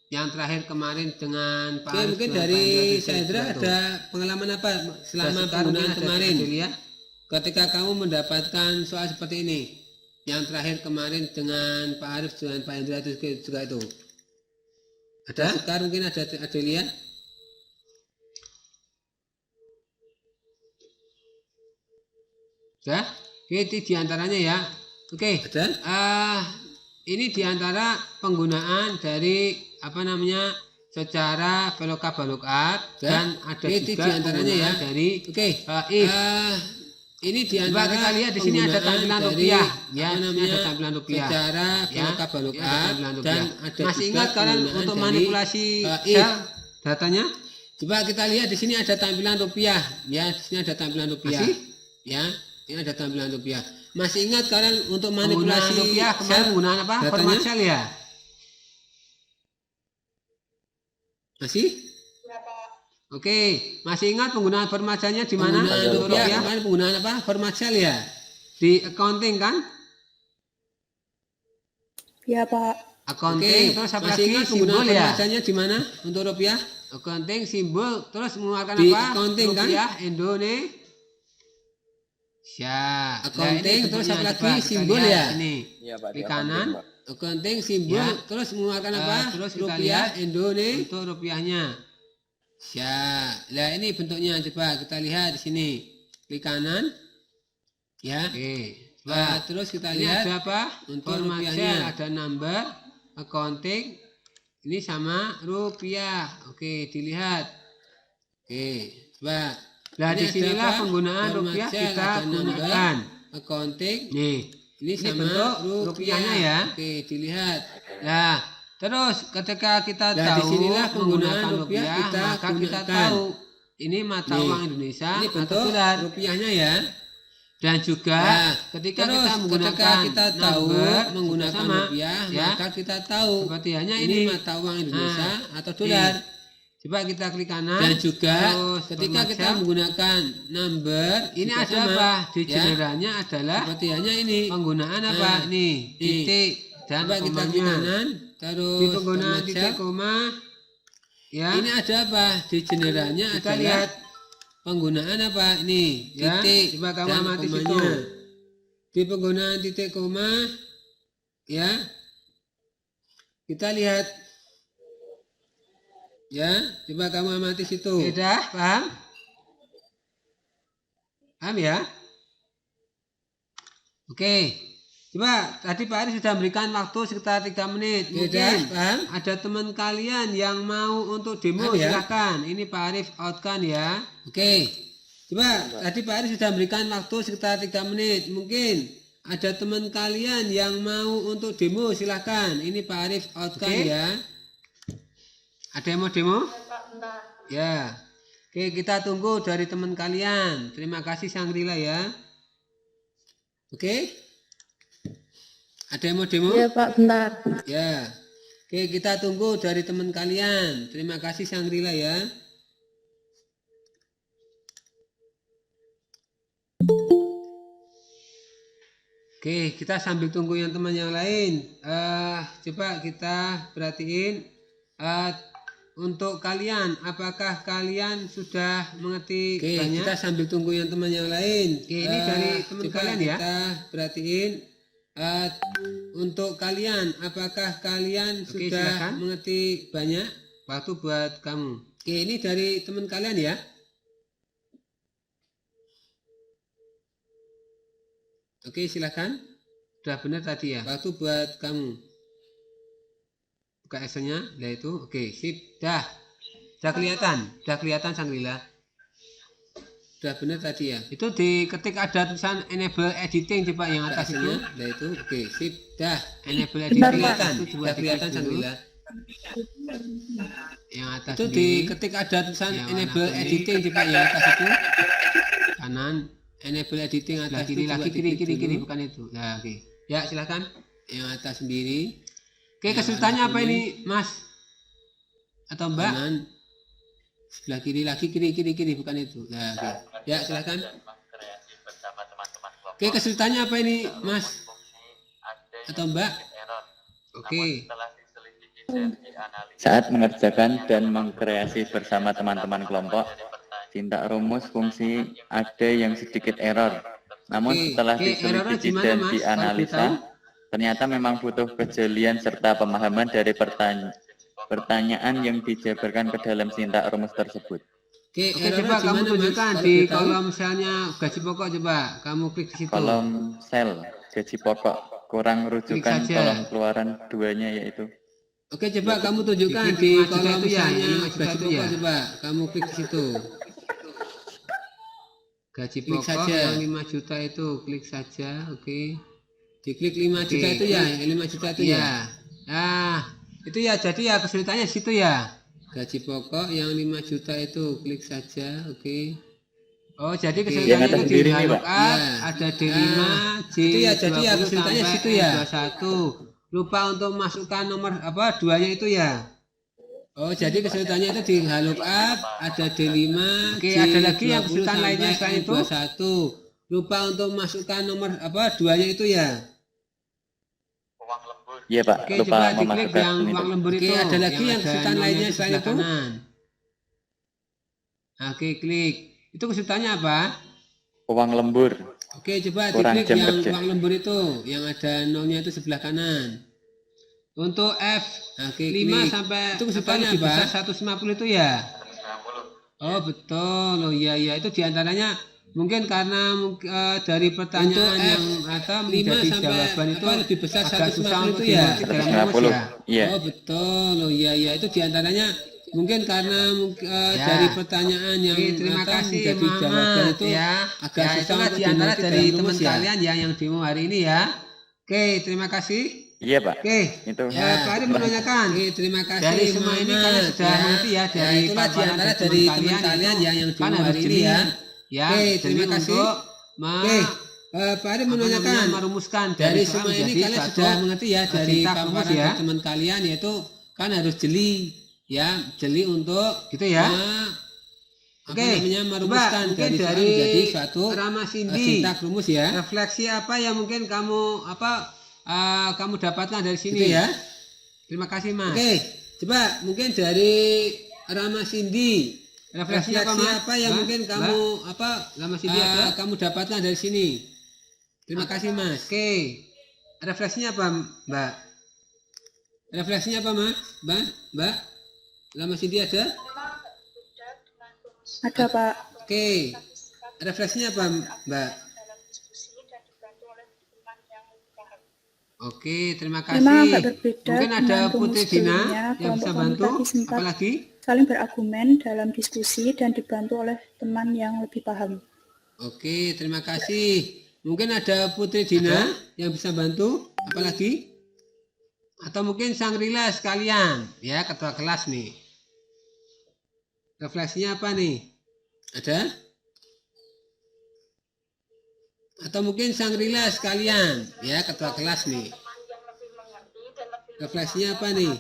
yang terakhir kemarin dengan Pak Arif mungkin dengan dari Pak Hendra itu. Saidra ada pengalaman apa selama Sekarang penggunaan ada kemarin? Adelia. Ketika kamu mendapatkan soal seperti ini, yang terakhir kemarin dengan Pak Arif dengan Pak Hendra itu juga itu. Ada Sekar mungkin ada Adelia? Ya, oke, itu diantaranya ya. Oke, Ada? ini diantara penggunaan dari apa namanya secara VLOOKUP dan ada Itu juga diantaranya ya. penggunaan dari Oke. if. Ini Coba diantara kita lihat di sini ada penggunaan tampilan dari, rupiah, ya, apa ini namanya, ada tampilan rupiah. secara Ya, VLOOKUP ini ada tampilan rupiah. dan ada Masih juga ingat kalian penggunaan untuk dari, manipulasi if. sel datanya? Coba kita lihat di sini ada tampilan rupiah, ya. Di sini ada tampilan rupiah, Masih? ya. Ini ada tampilan rupiah. Masih ingat kalian untuk Penggunaan manipulasi rupiah kemarin sel penggunaan apa? datanya? Format sel ya. Masih? Oke, masih ingat penggunaan format selnya di mana? Penggunaan Untuk rupiah rupiah? kemarin penggunaan apa? Format sel ya. Di accounting kan? Ya, Pak. Accounting terus apa masih lagi? ingat Simbol penggunaan ya. format selnya di mana untuk rupiah? Accounting simbol terus mengeluarkan Di apa? accounting kan? Rupiah Indonesia. Accounting, Nah, ini terus bentuknya. apa lagi? Coba kita Simbol lihat ya? Ini Iya Pak. di kanan. Accounting simbol Ya. terus mengeluarkan apa? Terus kita rupiah lihat Indonesia. untuk rupiahnya. Nah ini bentuknya, coba kita lihat di sini. Klik kanan, ya. Oke. Nah, Coba terus kita ini lihat ada apa? untuk Format rupiahnya. sel, ada number, accounting, ini sama rupiah. Oke, dilihat. Oke, coba. Nah, Ini ada disinilah apa? penggunaan Format rupiah sel, kita ada number, gunakan. accounting. Nih, Ini ini sama bentuk rupiahnya rupiahnya ya. Oke, dilihat. Nah, terus ketika kita Nah, tahu disinilah penggunaan menggunakan rupiah kita maka kita gunakan. tahu ini mata Nih, uang Indonesia Ini atau bentuk dolar. rupiahnya ya. Dan juga Nah, ketika terus kita menggunakan ketika kita tahu number, menggunakan sama, rupiah, ya. maka kita tahu Seperti hanya ini ini. mata uang Indonesia Nah, atau dolar. Coba kita klik kanan. Dan juga terus ketika format kita sel, menggunakan number ini juga ada sama, apa? Di ya. generalnya adalah Seperti hanya ini. penggunaan apa? Nah, Nih, nih. titik dan Coba kita klik komanya. kanan, Di terus penggunaan format titik sel. koma, ya. Ini ada apa? Di generalnya Kita adalah lihat. penggunaan apa? Ini Ya, titik coba kamu dan amati komanya. situ. Di penggunaan titik koma, ya, kita lihat, ya, coba kamu amati situ. Beda, paham? Paham ya? Oke. Coba tadi Pak Aris sudah memberikan waktu sekitar 3 menit. Beda, Mungkin paham? ada teman kalian yang mau untuk demo, Paham ya? silakan. Ini Pak Arif outkan ya. Oke, coba tadi Pak Aris sudah memberikan waktu sekitar 3 menit. Mungkin ada teman kalian yang mau untuk demo, silahkan. Ini Pak Arif outkan Oke. ya. Ada yang mau demo? Ya. Oke, kita tunggu dari teman kalian. Terima kasih Sangrila ya. Oke, ada yang mau demo? Ya, Pak, bentar. Ya. Oke, kita tunggu dari teman kalian. Terima kasih Sangrila ya. Oke, kita sambil tunggu yang teman yang lain. Coba kita perhatiin untuk kalian, apakah kalian sudah mengerti Oke, banyak? kita sambil tunggu yang teman yang lain. Oke, ini dari teman coba kalian ya. Kita perhatiin untuk kalian, apakah kalian Oke, sudah silakan. mengerti banyak? Waktu buat kamu. Oke, ini dari teman kalian ya. Oke, silakan. Sudah benar tadi ya? Waktu buat kamu. Buka Excel-nya, lah itu. Oke, sip. Dah. Sudah kelihatan Sangrila. Sudah benar tadi ya. Itu diketik ada tulisan enable editing coba yang atas itu. Atasnya, nah itu. Oke, sip. Dah. Enable Sudah editing kelihatan. itu coba Sudah kelihatan diklik dulu. Sangrila. Yang atas Itu ini. diketik ada tulisan Yang enable warna kuning. editing coba yang atas itu. Kanan. Enable editing Sebelah atas kiri itu lagi coba kiri diklik dulu. bukan itu. Nah, oke. Ya, silakan. Yang atas sendiri. Oke, Yang kesulitannya warna apa kuning. ini, Mas? Atau Mbak? Kanan. Sebelah kiri lagi kiri bukan itu. Nah, oke. Ya, silakan. Oke, kesulitannya apa ini, Mas? Atau Mbak? Oke. Saat mengerjakan dan mengkreasi bersama teman-teman kelompok, sintak rumus fungsi ada yang sedikit error. Namun Oke. setelah Oke, errornya diselidiki gimana, dan Mas? dianalisa, Kalau ternyata memang butuh kejelian serta pemahaman dari pertanyaan yang dijabarkan ke dalam sintak rumus tersebut. Oke, errornya coba kamu gimana, Mas? tunjukkan Kalau di boleh tahu? kolom misalnya gaji pokok, coba kamu klik di situ. Kolom sel gaji pokok kurang rujukan saja. kolom keluaran duanya yaitu. Oke, coba kamu tunjukkan Di di 5 juta kolom itu ya, misalnya 5 juta gaji itu pokok, ya. coba kamu klik di situ. Gaji Klik pokok saja. yang 5 juta itu klik saja, oke. Diklik 5 juta Oke, itu ya, klik. 5 juta itu Iya. ya. Nah, itu ya, jadi ya kesulitannya di situ ya. Gaji pokok yang 5 juta itu klik saja, oke. Oh, jadi Yang kesulitannya atas itu di sendiri nih, lookup Pak. Iya. ada D5, Nah, J itu ya, jadi ya 20 kesulitannya sampai situ ya. N21. Lupa untuk masukkan nomor apa duanya itu ya. Oh, jadi kesulitannya itu di lookup ada D5, Oke, J ada lagi yang 20 kesulitan lainnya sampai selain itu? N21. Lupa untuk masukkan nomor apa duanya itu ya. Iya Pak, Oke, lupa coba diklik memasukkan yang itu. uang lembur Oke, itu. ada lagi yang ada kesulitan nolnya lainnya di selain sebelah itu? kanan. Oke, klik. Itu kesulitannya apa? Uang lembur. Oke, coba Kurang diklik jam yang kerja. uang lembur itu, yang ada nolnya itu sebelah kanan. Untuk F Oke, 5 klik. sampai Itu kesulitannya lebih apa? besar 150 itu ya. Oh, betul. Oh iya iya, itu diantaranya mungkin karena dari pertanyaan Untuk yang F, atau 5 menjadi sampai jawaban itu apa, lebih besar agak 150 susah untuk itu ya? dimengerti dalam rumus 150. ya. Iya. Oh, betul. Oh iya iya, itu diantaranya mungkin karena Ya. dari pertanyaan yang Oke, terima apa, kasih menjadi jawaban Muhammad itu ya. agak Ya, susah itulah untuk diantara dimengerti dari dalam teman rumus ya. kalian ya yang demo hari ini ya. Oke, terima kasih. Iya Pak. Oke, Itu. Pak Arif menanyakan. Oke, terima kasih. Dari semua ini Muhammad, kalian sudah mengerti ya dari itulah paparan diantara teman dari teman kalian itu yang kan demo harus hari ini jeli ya. ya. Oke, jeli terima kasih. untuk Oke, Pak Arif menanyakan merumuskan dari soal semua ini menjadi kalian suatu sudah mengerti ya dari sintak rumus paparan ya. dari teman kalian, yaitu kan harus jeli ya, jeli untuk Gitu ya. apa Oke, namanya, coba merumuskan mungkin dari soal dari menjadi suatu Rama Cindy. sintak rumus ya. Refleksi apa yang mungkin kamu kamu dapatkan dari sini Gitu ya. Terima kasih Mas. Oke, coba mungkin dari Rama Cindy. Refleksi Refleksi apa, apa, Mas? yang Mbak? mungkin kamu apa Rama Cindy ada? kamu dapatkan dari sini? Terima kasih Mas. Oke. Refleksinya apa, Mbak? Refleksinya apa Mas? Mbak? Rama Cindy ada? Ada Pak. Oke. Refleksinya apa Mbak? Oke, terima kasih. Memang agak berbeda Mungkin ada dengan Putri rumus Dina sebelumnya. yang bisa Kelompok kami bantu. tadi sempat Apalagi? saling berargumen dalam diskusi dan dibantu oleh teman yang lebih paham. Oke, terima kasih. Mungkin ada Putri Dina yang bisa bantu. Apalagi? Atau mungkin Sangrila sekalian, ya ketua kelas nih. Refleksinya apa nih? Ada? Atau mungkin Sangrila sekalian, ya ketua kelas nih. Refleksinya apa nih?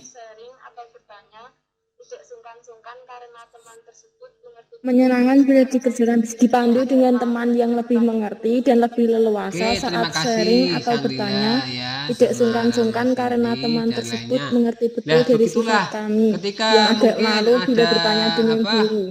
Menyenangkan bila dikerjakan dipandu dengan teman yang lebih mengerti dan lebih leluasa Oke, terima saat kasih, sharing atau Sangrila, bertanya. ya, Tidak sama sungkan-sungkan Mas karena Andi teman dan tersebut lainnya. mengerti betul Nah, dari begitulah. sifat kami Ketika yang agak mungkin malu bila ada bertanya dengan apa, guru.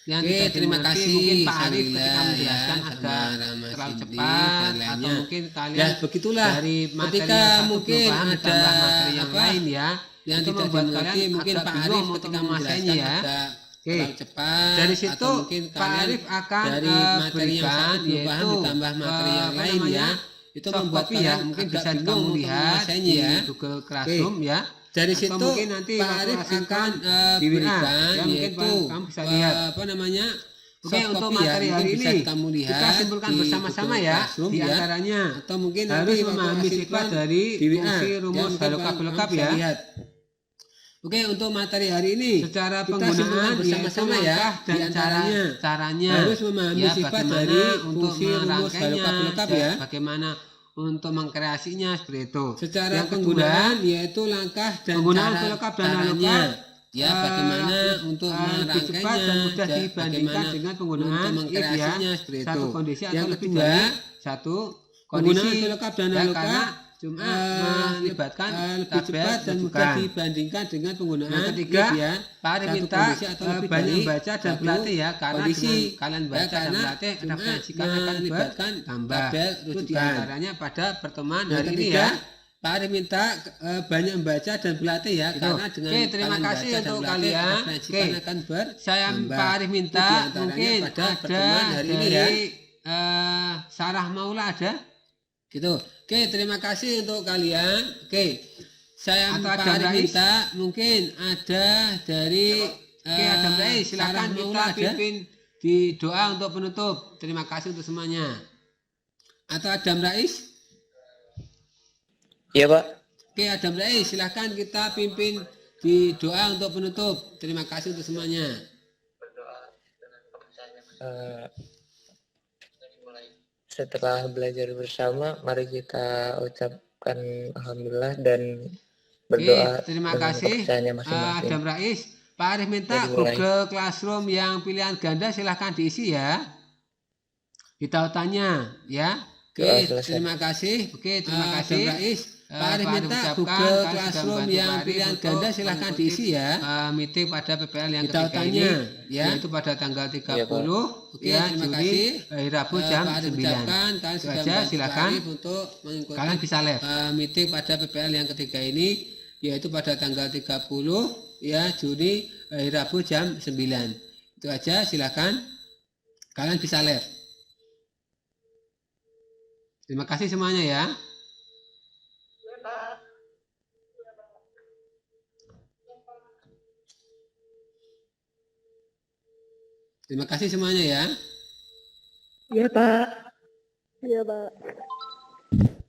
Yang Oke, tidak terima dimengerti, kasih, mungkin Pak Arif Sangrila, ketika menjelaskan ya, agak sama Rama terlalu Cindy cepat dan atau lainnya. mungkin kalian Ya, begitulah. dari materi Ketika yang satu mungkin belum paham ada ditambah materi yang apa, lain ya, yang itu tidak membuat dimengerti, kalian mungkin agak Pak bingung Arif untuk ketika menguasainya menjelaskan ya. agak Oke. terlalu cepat. Dari atau situ mungkin Pak kalian Arif akan dari materi yang berikan satu belum paham yaitu ditambah materi yang apa lain namanya, ya. Itu soft membuat copy ya, kalian mungkin agak bisa bingung kamu untuk lihat menguasainya di ya. Google Classroom ya. Dari Atau situ mungkin nanti Pak waktu Arif simpan akan di WA, berikan ya, mungkin yaitu kamu bisa lihat. apa namanya, Oke, soft untuk copy ya, materi mungkin hari bisa ini kamu lihat kita simpulkan di bersama-sama Google ya. Classroom Di ya. antaranya Atau mungkin harus nanti waktu memahami asik sifat kan dari di WA, fungsi ya, rumus mungkin halukap kamu bisa ya. lihat. Oke, untuk materi hari ini Secara kita penggunaan simpulkan bersama-sama yaitu ya. langkah Di dan antaranya caranya harus memahami ya, sifat bagaimana dari untuk fungsi rumus merangkainya halukap dan ya. bagaimana untuk mengkreasinya seperti itu. Secara Yang kedua, penggunaan yaitu langkah dan penggunaan cara halukap dan caranya. halukap, Ya, bagaimana untuk lebih cepat merangkainya dan mudah dan dibandingkan bagaimana dengan penggunaan untuk mengkreasinya if ya, seperti itu. satu kondisi atau Yang lebih kedua, dari satu penggunaan kondisi halukap dan ya, halukap karena cuma melibatkan lebih tabel cepat dan mudah rujukan. dibandingkan dengan penggunaan Yang ketiga, media Pak Ari satu minta kondisi atau lebih banyak dari membaca dan satu berlatih ya, karena kondisi. dengan kalian baca dan karena berlatih cuma referensikan akan melibatkan bertambah. tabel Itu rujukan. diantaranya pada pertemuan Yang hari ini ketiga, ya. Pak Ari minta banyak membaca dan berlatih ya, Itu. karena dengan Oke, terima kalian kasih baca dan untuk berlatih, kalian. referensikan Oke. akan Saya bertambah. Pak Arif Itu minta diantaranya mungkin pada ada pertemuan hari ini dari ya. Sarah Maula ada? Gitu. Oke, terima kasih untuk kalian. Oke, saya Atau Pak Adam Arif Rais? minta mungkin ada dari Oke, Adam Rais, silakan Sarah kita Maula ada? pimpin di doa untuk penutup. Terima kasih untuk semuanya. Atau Adam Rais? Iya, Pak. Oke, Adam Rais, silahkan kita pimpin di doa untuk penutup. Terima kasih untuk semuanya. Setelah belajar bersama, mari kita ucapkan alhamdulillah dan berdoa Oke, terima dengan kasih kepercayaannya masing-masing. Adam Rais. Pak Arif minta Jadi mulai. Google Classroom yang pilihan ganda silahkan diisi ya. Di tautannya ya. Oke, Doa selesai. terima kasih. Oke, terima Adam kasih. Rais. Pak Arif Pak Arif minta ucapkan, Google kalian sudah Classroom membantu yang Pak Arif pilihan untuk ganda silahkan mengikuti, diisi ya. Meeting pada PPL yang Di ketiga tautannya, ini ya. yaitu pada tanggal 30 Iya, Pak. Oke, ya, terima Juni, kasih. hari Rabu jam Pak Arif 9. ucapkan kalian Itu sudah aja, membantu Pak silakan. Arif untuk mengikuti Kalian bisa live. meeting pada PPL yang ketiga ini yaitu pada tanggal 30 ya Juni hari Rabu jam 9. Itu aja, silakan kalian bisa live. Terima kasih semuanya ya. Terima kasih semuanya ya. Ya, Pak. Iya, Pak.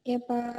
Ya, Pak.